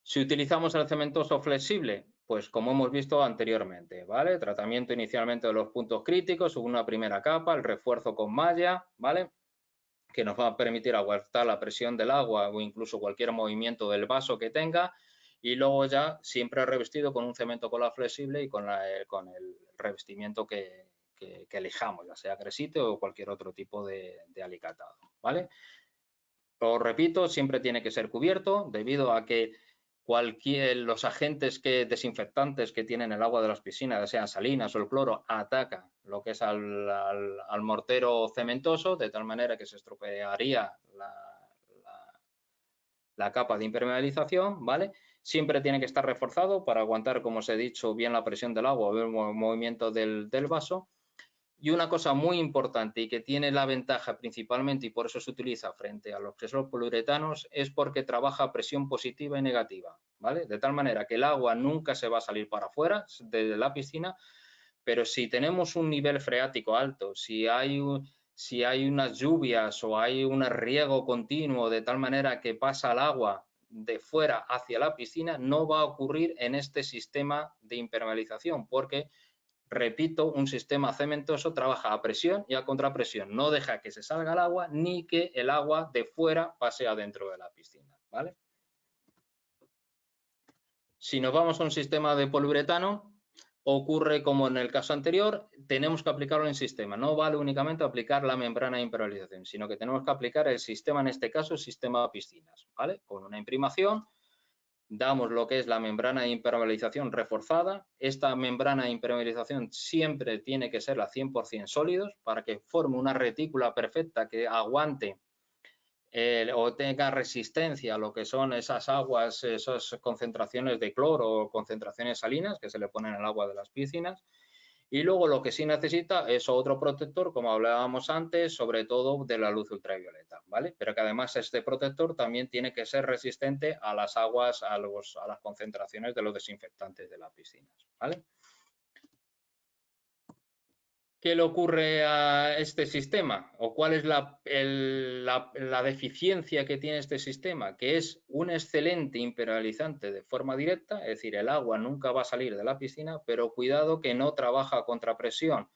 Si utilizamos el cementoso flexible, pues como hemos visto anteriormente, ¿vale? Tratamiento inicialmente de los puntos críticos, una primera capa, el refuerzo con malla, ¿vale? Que nos va a permitir aguantar la presión del agua o incluso cualquier movimiento del vaso que tenga, y luego ya siempre revestido con un cemento cola flexible y con el revestimiento que elijamos, ya sea gresite o cualquier otro tipo de alicatado, ¿vale? Os repito, siempre tiene que ser cubierto debido a que los agentes desinfectantes que tienen el agua de las piscinas, ya sean salinas o el cloro, ataca lo que es al mortero cementoso, de tal manera que se estropearía la capa de impermeabilización, ¿vale? Siempre tiene que estar reforzado para aguantar, como os he dicho, bien la presión del agua o el movimiento del vaso. Y una cosa muy importante y que tiene la ventaja principalmente, y por eso se utiliza frente a los que son los poliuretanos, es porque trabaja a presión positiva y negativa, ¿vale? De tal manera que el agua nunca se va a salir para afuera de la piscina, pero si tenemos un nivel freático alto, si hay unas lluvias o hay un riego continuo de tal manera que pasa el agua de fuera hacia la piscina, no va a ocurrir en este sistema de impermeabilización, porque repito, un sistema cementoso trabaja a presión y a contrapresión. No deja que se salga el agua ni que el agua de fuera pase adentro de la piscina, ¿vale? Si nos vamos a un sistema de poliuretano, ocurre como en el caso anterior, tenemos que aplicarlo en el sistema. No vale únicamente aplicar la membrana de impermeabilización, sino que tenemos que aplicar el sistema, en este caso, el sistema de piscinas, ¿vale? Con una imprimación damos lo que es la membrana de impermeabilización reforzada. Esta membrana de impermeabilización siempre tiene que ser a 100% sólidos para que forme una retícula perfecta que aguante o tenga resistencia a lo que son esas aguas, esas concentraciones de cloro o concentraciones salinas que se le ponen al agua de las piscinas. Y luego lo que sí necesita es otro protector, como hablábamos antes, sobre todo de la luz ultravioleta, ¿vale? Pero que además este protector también tiene que ser resistente a las aguas, a las concentraciones de los desinfectantes de las piscinas, ¿vale? ¿Qué le ocurre a este sistema? ¿O cuál es la deficiencia que tiene este sistema? Que es un excelente impermeabilizante de forma directa, es decir, el agua nunca va a salir de la piscina, pero cuidado que no trabaja a contrapresión.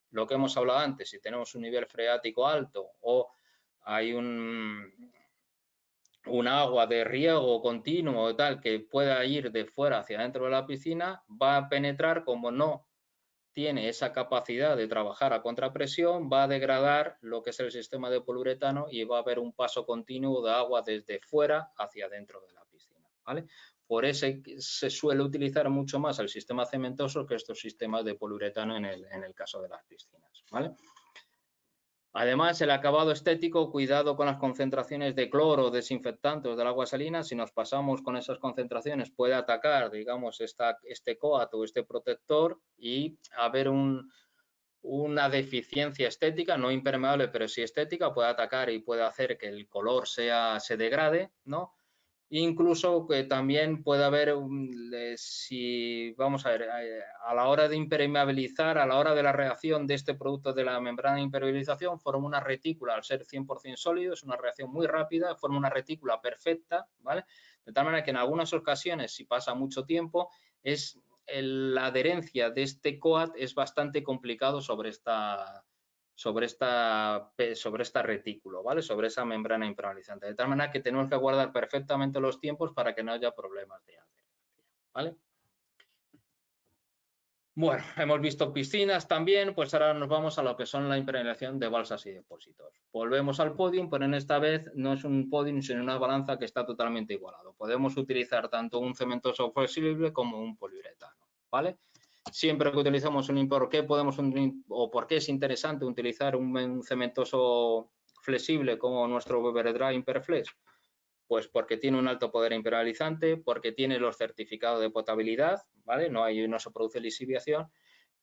Lo que hemos hablado antes, si tenemos un nivel freático alto o hay un agua de riego continuo o tal que pueda ir de fuera hacia dentro de la piscina, va a penetrar, como no tiene esa capacidad de trabajar a contrapresión, va a degradar lo que es el sistema de poliuretano y va a haber un paso continuo de agua desde fuera hacia dentro de la piscina, ¿vale? Por eso se suele utilizar mucho más el sistema cementoso que estos sistemas de poliuretano en el caso de las piscinas, ¿vale? Además, el acabado estético, cuidado con las concentraciones de cloro, desinfectantes del agua salina. Si nos pasamos con esas concentraciones, puede atacar, digamos, este coat o este protector y haber una deficiencia estética, no impermeable, pero sí estética, puede atacar y puede hacer que el color se degrade, ¿no? Incluso que también puede haber, si vamos a ver, a la hora de impermeabilizar, a la hora de la reacción de este producto de la membrana de impermeabilización, forma una retícula, al ser 100% sólido, es una reacción muy rápida, forma una retícula perfecta, ¿vale? De tal manera que en algunas ocasiones, si pasa mucho tiempo, la adherencia de este coat es bastante complicado sobre esta retículo, ¿vale? Sobre esa membrana impermeabilizante. De tal manera que tenemos que guardar perfectamente los tiempos para que no haya problemas de adherencia, ¿vale? Bueno, hemos visto piscinas también, pues ahora nos vamos a lo que son la impermeabilización de balsas y depósitos. Volvemos al podium, pero en esta vez no es un podium, sino una balanza que está totalmente igualado. Podemos utilizar tanto un cementoso flexible como un poliuretano, ¿vale? Siempre que utilizamos ¿por qué es interesante utilizar un cementoso flexible como nuestro Weber Dry Imperflex? Pues porque tiene un alto poder impermeabilizante, porque tiene los certificados de potabilidad, ¿vale? No se produce lisiviación.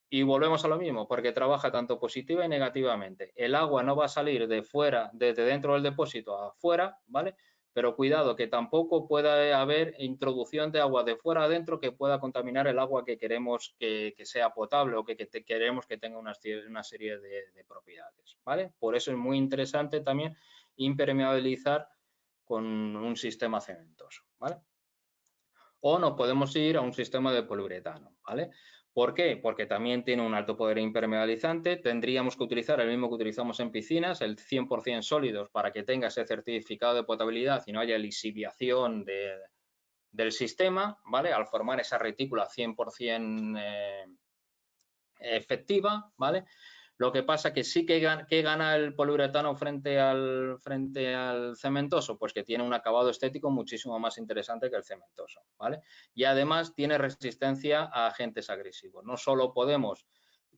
Y volvemos a lo mismo, porque trabaja tanto positiva y negativamente. El agua no va a salir de fuera, desde dentro del depósito afuera, ¿vale? pero cuidado que tampoco pueda haber introducción de agua de fuera adentro que pueda contaminar el agua que queremos que sea potable o que queremos que tenga una serie de propiedades, ¿vale? Por eso es muy interesante también impermeabilizar con un sistema cementoso, ¿vale? O nos podemos ir a un sistema de poliuretano, ¿vale? ¿Por qué? Porque también tiene un alto poder impermeabilizante. Tendríamos que utilizar el mismo que utilizamos en piscinas, el 100% sólidos, para que tenga ese certificado de potabilidad y no haya lisiviación del sistema, ¿vale? Al formar esa retícula 100% efectiva, ¿vale? Lo que pasa que sí que gana el poliuretano frente al cementoso, pues que tiene un acabado estético muchísimo más interesante que el cementoso, ¿vale? Y además tiene resistencia a agentes agresivos. No solo podemos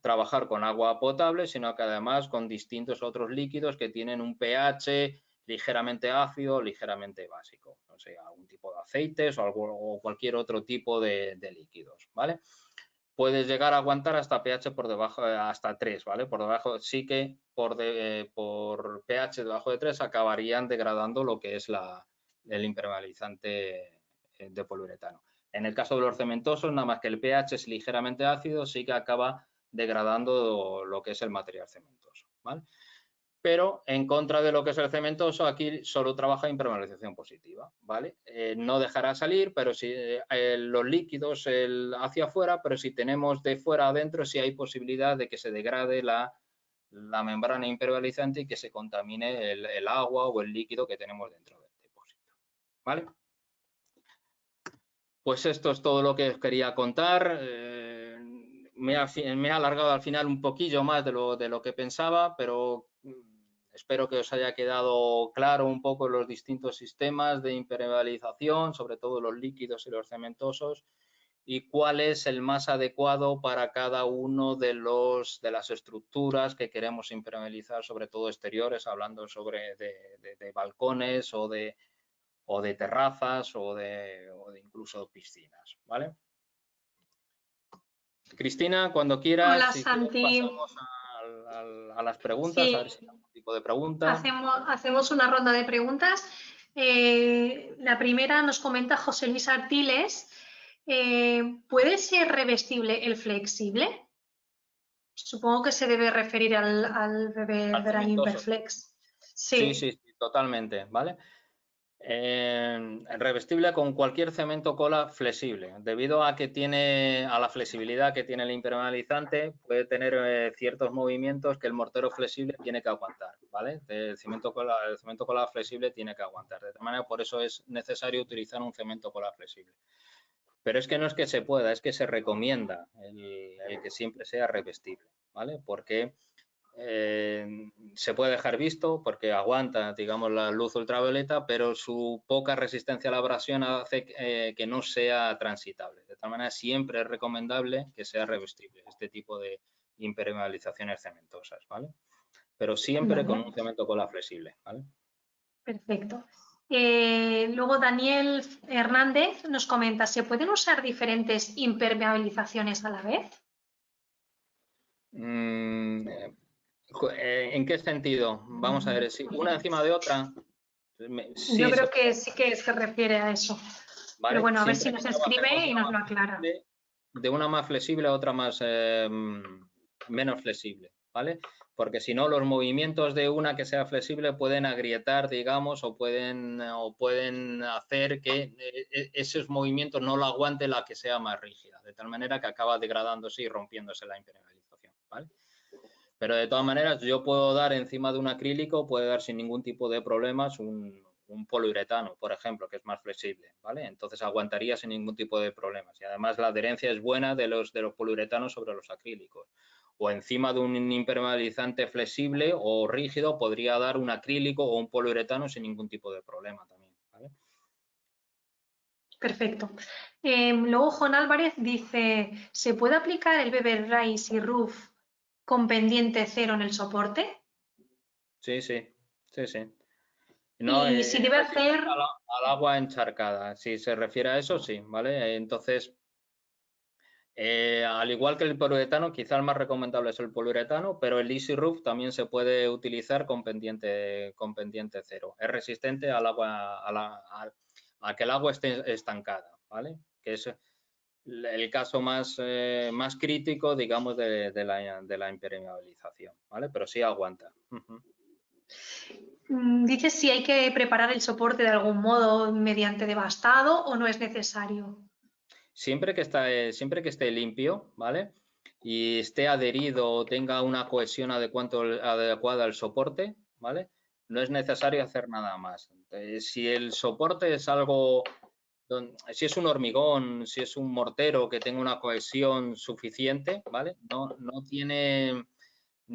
trabajar con agua potable, sino que además con distintos otros líquidos que tienen un pH ligeramente ácido, ligeramente básico, o sea, algún tipo de aceites o cualquier otro tipo de líquidos, ¿vale? Puedes llegar a aguantar hasta pH por debajo, hasta 3, ¿vale? Por debajo, sí que por pH debajo de 3 acabarían degradando lo que es el impermeabilizante de poliuretano. En el caso de los cementosos, nada más que el pH es ligeramente ácido, sí que acaba degradando lo que es el material cementoso, ¿vale? Pero en contra de lo que es el cementoso, aquí solo trabaja impermeabilización positiva, ¿vale? No dejará salir, pero si los líquidos hacia afuera, pero si tenemos de fuera adentro, sí hay posibilidad de que se degrade la membrana impermeabilizante y que se contamine el agua o el líquido que tenemos dentro del depósito, ¿vale? Pues esto es todo lo que os quería contar. Me he alargado al final un poquillo más de lo que pensaba, pero espero que os haya quedado claro un poco los distintos sistemas de impermeabilización, sobre todo los líquidos y los cementosos, y cuál es el más adecuado para cada uno de las estructuras que queremos impermeabilizar, sobre todo exteriores, hablando sobre de balcones o de terrazas o de incluso piscinas, ¿vale? Cristina, cuando quieras, Hola si quieres Santi. pasamos a las preguntas, a ver si Sí, hay algún tipo de pregunta. hacemos una ronda de preguntas. La primera nos comenta José Luis Artiles. ¿Puede ser revestible el flexible? Supongo que se debe referir al bebé Al Brain cementoso. Imperflex. Sí, Sí, sí, sí, totalmente, ¿vale? Revestible con cualquier cemento cola flexible. Debido a que tiene a la flexibilidad que tiene el impermeabilizante, puede tener ciertos movimientos que el mortero flexible tiene que aguantar, ¿vale? El cemento cola flexible tiene que aguantar. De tal manera, por eso es necesario utilizar un cemento cola flexible. Pero es que no es que se pueda, es que se recomienda el que siempre sea revestible, ¿vale? Porque se puede dejar visto porque aguanta, digamos, la luz ultravioleta, pero su poca resistencia a la abrasión hace que no sea transitable. De tal manera, siempre es recomendable que sea revestible este tipo de impermeabilizaciones cementosas, ¿vale? Pero siempre con vale, un cemento cola flexible, ¿vale? perfecto. Luego Daniel Hernández nos comenta, ¿se pueden usar diferentes impermeabilizaciones a la vez? ¿En qué sentido? Vamos a ver, si una encima de otra, Yo sí se creo puede, que sí que se refiere a eso. Pero ¿vale? bueno, a ver si Siempre nos que trabajemos escribe y nos lo aclara. de una más flexible a otra más menos flexible, ¿vale? Porque si no, los movimientos de una que sea flexible pueden agrietar, digamos, o pueden hacer que esos movimientos no lo aguante la que sea más rígida, de tal manera que acaba degradándose y rompiéndose la impermeabilización, ¿vale? Pero de todas maneras, yo puedo dar encima de un acrílico, puede dar sin ningún tipo de problemas un poliuretano, por ejemplo, que es más flexible, ¿vale? Entonces aguantaría sin ningún tipo de problemas. Y además la adherencia es buena de los poliuretanos sobre los acrílicos. O encima de un impermeabilizante flexible o rígido podría dar un acrílico o un poliuretano sin ningún tipo de problema también, ¿vale? Perfecto. Luego Juan Álvarez dice, ¿se puede aplicar el Beber Rise y Roof con pendiente cero en el soporte? Sí, sí, sí, sí. No, Y si debe hacer, resistente al agua encharcada. Si se refiere a eso, sí, ¿vale? Entonces, Al igual que el poliuretano, quizá el más recomendable es el poliuretano, pero el Easy Roof también se puede utilizar con pendiente cero. Es resistente al agua, a que el agua esté estancada, ¿vale? Que es el caso más crítico, digamos, de la impermeabilización, ¿vale? Pero sí aguanta. Dices si hay que preparar el soporte de algún modo mediante devastado o no es necesario. Siempre que esté limpio, ¿vale? Y esté adherido o tenga una cohesión adecuada al soporte, ¿vale? No es necesario hacer nada más. Si el soporte es algo, si es un hormigón, si es un mortero que tenga una cohesión suficiente, ¿vale? No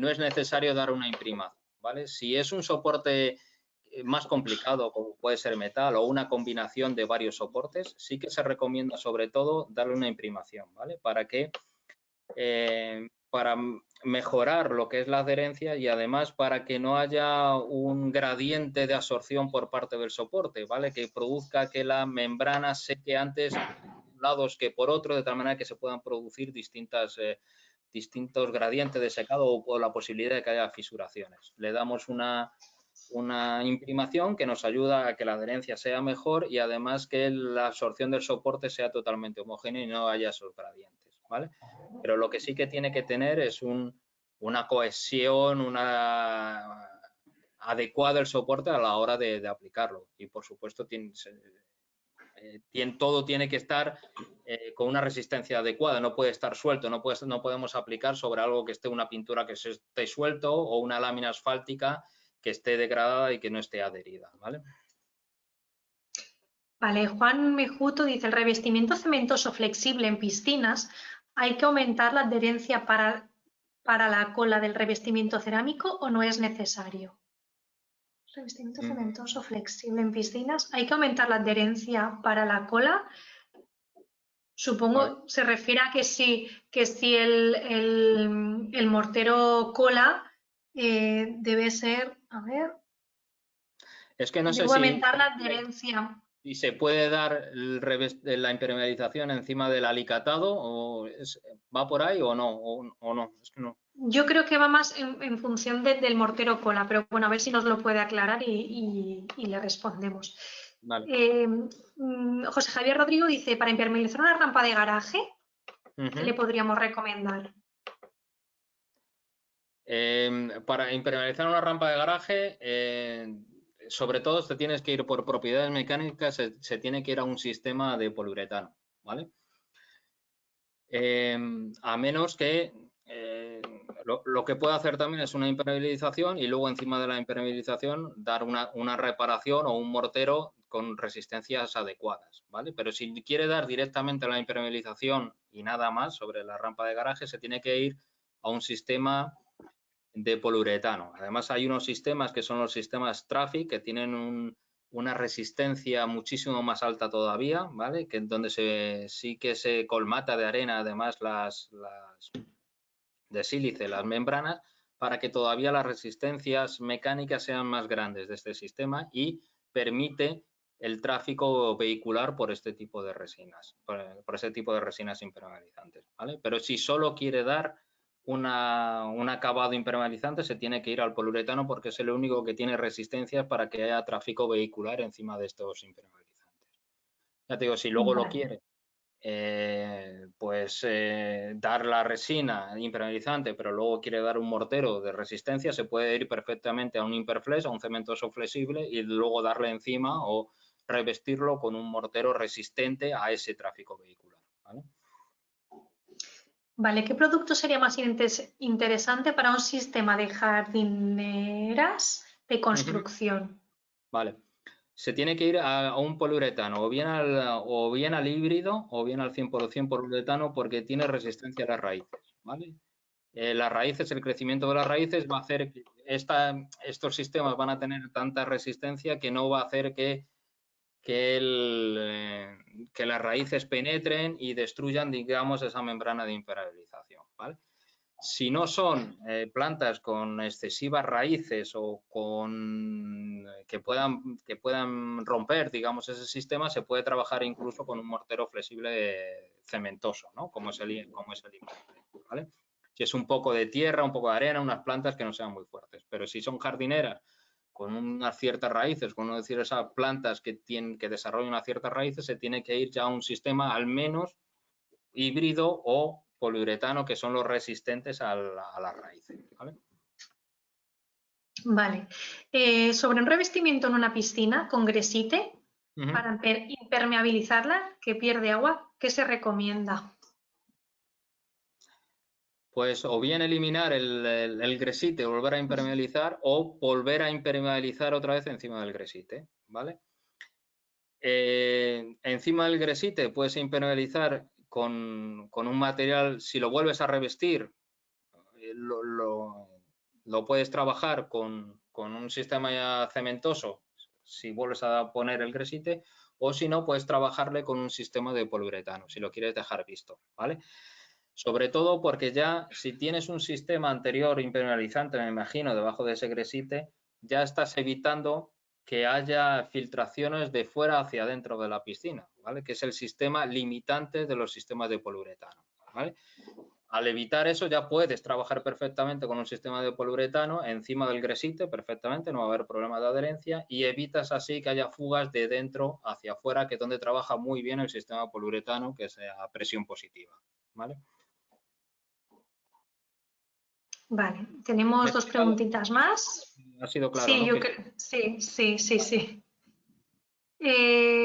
es necesario dar una imprimación, ¿vale? Si es un soporte más complicado, como puede ser metal o una combinación de varios soportes, sí que se recomienda sobre todo darle una imprimación, ¿vale? Para mejorar lo que es la adherencia y además para que no haya un gradiente de absorción por parte del soporte, ¿vale? Que produzca que la membrana seque antes lados que por otro, de tal manera que se puedan producir distintos gradientes de secado o la posibilidad de que haya fisuraciones. Le damos una imprimación que nos ayuda a que la adherencia sea mejor y además que la absorción del soporte sea totalmente homogénea y no haya esos gradientes, ¿vale? Pero lo que sí que tiene que tener es una cohesión, adecuada el soporte a la hora de aplicarlo y por supuesto todo tiene que estar con una resistencia adecuada, no puede estar suelto, no podemos aplicar sobre algo que esté una pintura que esté suelto o una lámina asfáltica que esté degradada y que no esté adherida, ¿vale? Vale, Juan Mejuto dice, el revestimiento cementoso flexible en piscinas, ¿hay que aumentar la adherencia para la cola del revestimiento cerámico o no es necesario? Revestimiento cementoso flexible en piscinas, ¿hay que aumentar la adherencia para la cola? Supongo ¿Vale? se refiere a que si el mortero cola debe ser, a ver, Es que no sé debo aumentar la adherencia. si se puede dar la impermeabilización encima del alicatado o va por ahí o no, es que no. Yo creo que va más en función del mortero cola, pero bueno, a ver si nos lo puede aclarar y le respondemos. Vale. José Javier Rodrigo dice, para impermeabilizar una rampa de garaje, ¿qué le podríamos recomendar? Para impermeabilizar una rampa de garaje, sobre todo te tienes que ir por propiedades mecánicas, se tiene que ir a un sistema de poliuretano, ¿vale? A menos que lo que puede hacer también es una impermeabilización y luego encima de la impermeabilización dar una reparación o un mortero con resistencias adecuadas, ¿vale? Pero si quiere dar directamente la impermeabilización y nada más sobre la rampa de garaje, se tiene que ir a un sistema de poliuretano. Además, hay unos sistemas que son los sistemas Traffic que tienen una resistencia muchísimo más alta todavía, ¿vale? Que donde sí que se colmata de arena, además las de sílice, las membranas, para que todavía las resistencias mecánicas sean más grandes de este sistema y permite el tráfico vehicular por este tipo de resinas, por este tipo de resinas impermeabilizantes, ¿vale? Pero si solo quiere dar un acabado impermeabilizante, se tiene que ir al poliuretano porque es el único que tiene resistencias para que haya tráfico vehicular encima de estos impermeabilizantes. Ya te digo, si luego lo Vale. quiere dar la resina impermeabilizante, pero luego quiere dar un mortero de resistencia, se puede ir perfectamente a un imperflex, a un cementoso flexible y luego darle encima o revestirlo con un mortero resistente a ese tráfico vehicular, ¿vale? Vale, ¿qué producto sería más interesante para un sistema de jardineras de construcción? Vale. Se tiene que ir a un poliuretano, o bien al híbrido, o bien al 100% poliuretano, porque tiene resistencia a las raíces, ¿vale? Las raíces, el crecimiento de las raíces va a hacer que estos sistemas van a tener tanta resistencia que no va a hacer que las raíces penetren y destruyan, digamos, esa membrana de impermeabilización, ¿vale? Si no son plantas con excesivas raíces o con que puedan romper, digamos, ese sistema, se puede trabajar incluso con un mortero flexible cementoso, ¿no? Como es el implante, ¿vale? Si es un poco de tierra, un poco de arena, unas plantas que no sean muy fuertes. Pero si son jardineras con unas ciertas raíces, con decir esas plantas que desarrollan unas ciertas raíces, se tiene que ir ya a un sistema al menos híbrido o poliuretano, que son los resistentes a las raíces, ¿vale? Vale. Sobre un revestimiento en una piscina con gresite, para impermeabilizarla, que pierde agua, ¿qué se recomienda? Pues o bien eliminar el gresite, volver a impermeabilizar, o volver a impermeabilizar otra vez encima del gresite, ¿vale? Encima del gresite puedes impermeabilizar con un material, si lo vuelves a revestir, lo puedes trabajar con un sistema ya cementoso, si vuelves a poner el gresite, o si no, puedes trabajarle con un sistema de poliuretano, si lo quieres dejar visto, ¿vale? Sobre todo porque ya si tienes un sistema anterior impermeabilizante, me imagino, debajo de ese gresite, ya estás evitando que haya filtraciones de fuera hacia adentro de la piscina, ¿vale? Que es el sistema limitante de los sistemas de poliuretano, ¿vale? Al evitar eso ya puedes trabajar perfectamente con un sistema de poliuretano encima del gresite, perfectamente, no va a haber problema de adherencia, y evitas así que haya fugas de dentro hacia afuera, que es donde trabaja muy bien el sistema poliuretano, que es a presión positiva, ¿vale? Vale, tenemos dos preguntitas más. Ha sido claro, Sí, ¿no? yo creo, sí, sí, sí, sí.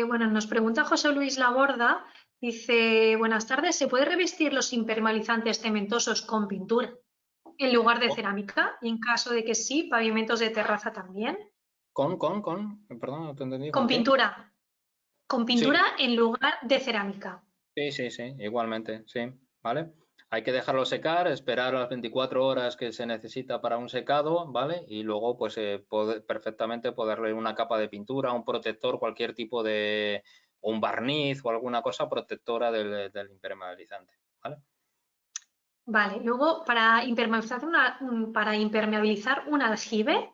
Bueno, nos pregunta José Luis Laborda, dice, buenas tardes, ¿se puede revestir los impermeabilizantes cementosos con pintura en lugar de cerámica? Y en caso de que sí, pavimentos de terraza también. Perdón, no te entendí, Con ¿con qué? pintura Sí, en lugar de cerámica. sí, igualmente, sí, ¿vale? Hay que dejarlo secar, esperar las 24 horas que se necesita para un secado, ¿vale? Y luego, pues, perfectamente poderle una capa de pintura, un protector, cualquier tipo de, o un barniz o alguna cosa protectora del impermeabilizante, ¿vale? Vale, luego para impermeabilizar un aljibe,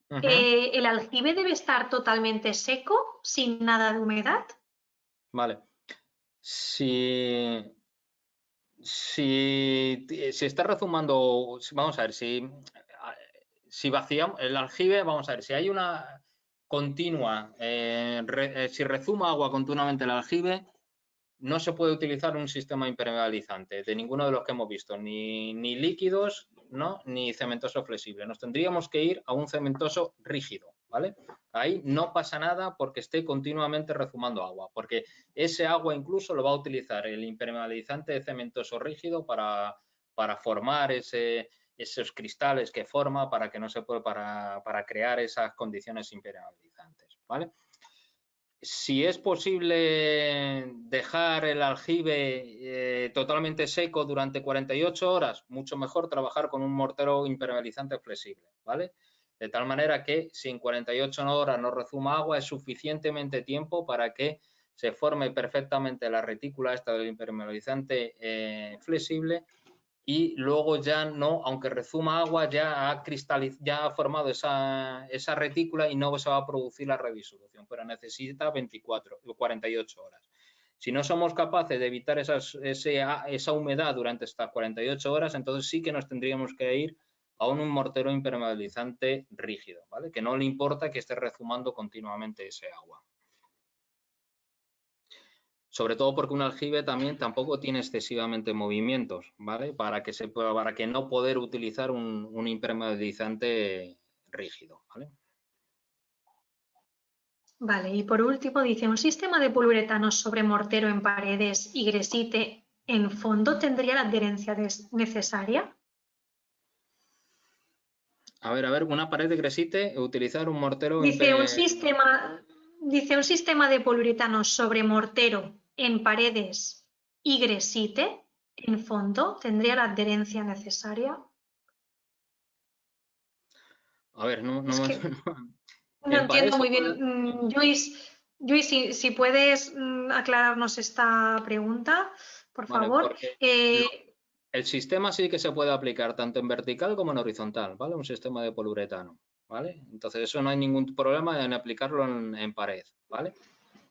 ¿el aljibe debe estar totalmente seco, sin nada de humedad? Vale. Si está rezumando, vamos a ver, si vaciamos el aljibe, vamos a ver, si hay una continua, si rezuma agua continuamente el aljibe, no se puede utilizar un sistema impermeabilizante de ninguno de los que hemos visto, ni líquidos, ¿no? Ni cementoso flexible. Nos tendríamos que ir a un cementoso rígido, ¿vale? Ahí no pasa nada porque esté continuamente rezumando agua, porque ese agua incluso lo va a utilizar el impermeabilizante cementoso rígido para formar esos cristales que forma para que no se puede, para crear esas condiciones impermeabilizantes, ¿vale? Si es posible dejar el aljibe totalmente seco durante 48 horas, mucho mejor trabajar con un mortero impermeabilizante flexible, ¿vale? De tal manera que si en 48 horas no rezuma agua, es suficientemente tiempo para que se forme perfectamente la retícula esta del impermeabilizante flexible, y luego ya no, aunque rezuma agua, ya ha formado esa retícula y no se va a producir la redisolución, pero necesita 24 o 48 horas. Si no somos capaces de evitar esa humedad durante estas 48 horas, entonces sí que nos tendríamos que ir a un mortero impermeabilizante rígido, ¿vale? Que no le importa que esté rezumando continuamente ese agua. Sobre todo porque un aljibe también tampoco tiene excesivamente movimientos, ¿vale? Para que no poder utilizar un impermeabilizante rígido, ¿vale? Vale, y por último dice, ¿un sistema de poliuretano sobre mortero en paredes y gresite en fondo tendría la adherencia necesaria? A ver, una pared de gresite, utilizar un mortero Dice un sistema de poliuretano sobre mortero en paredes y gresite en fondo tendría la adherencia necesaria. A ver, Es que no en pared entiendo se muy puede... bien. Luis, si puedes aclararnos esta pregunta, por Vale, favor. porque El sistema sí que se puede aplicar tanto en vertical como en horizontal, ¿vale? Un sistema de poliuretano, ¿vale? Entonces eso no hay ningún problema en aplicarlo en pared, ¿vale?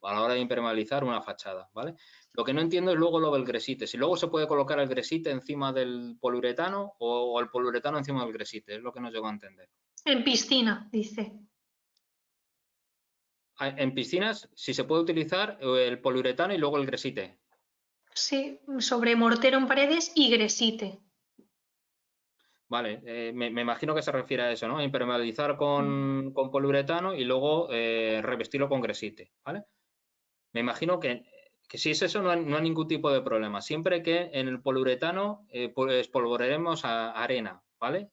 A la hora de impermeabilizar una fachada, ¿vale? Lo que no entiendo es luego lo del gresite. Si luego se puede colocar el gresite encima del poliuretano o el poliuretano encima del gresite, es lo que no llego a entender. En piscina, dice. En piscinas, si se puede utilizar el poliuretano y luego el gresite. Sí, sobre mortero en paredes y gresite. Vale, me imagino que se refiere a eso, ¿no? Impermeabilizar con poliuretano y luego revestirlo con gresite, ¿vale? Me imagino que si es eso no hay ningún tipo de problema. Siempre que en el poliuretano pues espolvoreemos arena, ¿vale?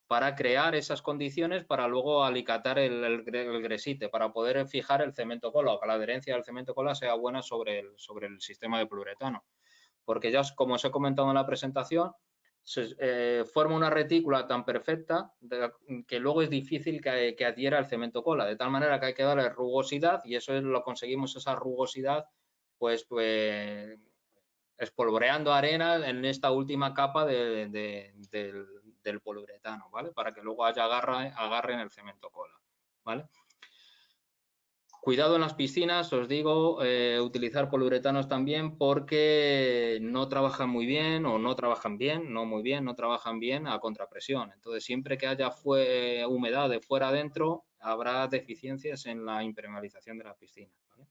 Para crear esas condiciones para luego alicatar el gresite, para poder fijar el cemento cola o que la adherencia del cemento cola sea buena sobre el sistema de poliuretano. Porque ya, como os he comentado en la presentación, forma una retícula tan perfecta que luego es difícil que adhiera el cemento cola, de tal manera que hay que darle rugosidad y eso es lo conseguimos, esa rugosidad, pues espolvoreando arena en esta última capa del poliuretano, ¿vale? Para que luego haya agarre en el cemento cola, ¿vale? Cuidado en las piscinas, os digo, utilizar poliuretanos también porque no trabajan muy bien o no trabajan bien, no muy bien, no trabajan bien a contrapresión. Entonces, siempre que haya humedad de fuera adentro, habrá deficiencias en la impermeabilización de la piscina, ¿vale?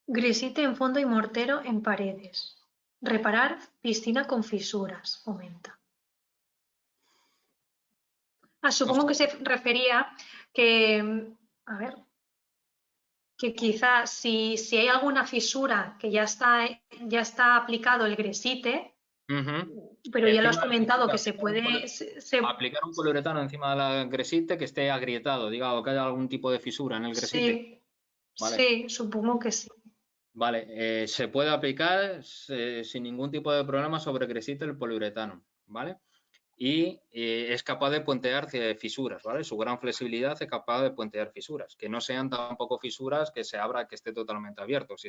Gresite en fondo y mortero en paredes. Reparar piscina con fisuras, comenta. Supongo que se refería que, a ver, que quizás si hay alguna fisura que ya está aplicado el gresite, pero ya lo has comentado que se puede... Aplicar un poliuretano encima del gresite que esté agrietado, digamos, que haya algún tipo de fisura en el gresite. Sí, ¿Vale? sí, supongo que sí. Vale, se puede aplicar sin ningún tipo de problema sobre gresite el poliuretano, ¿vale? Y es capaz de puentear fisuras, ¿vale? Su gran flexibilidad es capaz de puentear fisuras, que no sean tampoco fisuras que se abra, que esté totalmente abierto. Si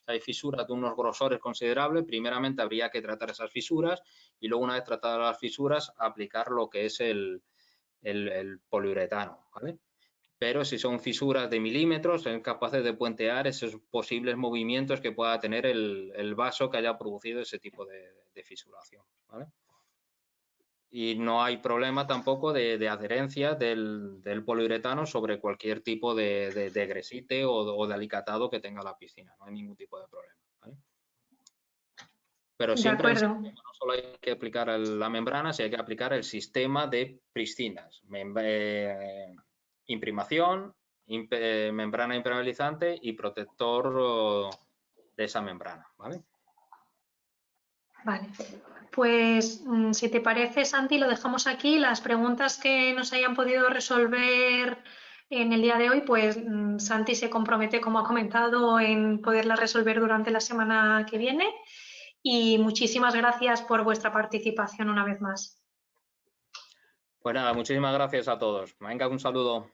hay fisuras de unos grosores considerables, primeramente habría que tratar esas fisuras y luego una vez tratadas las fisuras, aplicar lo que es el poliuretano, ¿vale? Pero si son fisuras de milímetros, son capaces de puentear esos posibles movimientos que pueda tener el vaso que haya producido ese tipo de fisuración, ¿vale? Y no hay problema tampoco de adherencia del poliuretano sobre cualquier tipo de gresite o de alicatado que tenga la piscina. No hay ningún tipo de problema, ¿vale? Pero De siempre acuerdo. no solo hay que aplicar la membrana, sino hay que aplicar el sistema de piscinas. Imprimación, membrana impermeabilizante y protector de esa membrana, ¿vale? Vale, pues si te parece, Santi, lo dejamos aquí. Las preguntas que nos hayan podido resolver en el día de hoy, pues Santi se compromete, como ha comentado, en poderlas resolver durante la semana que viene. Y muchísimas gracias por vuestra participación una vez más. Pues nada, muchísimas gracias a todos. Venga, un saludo.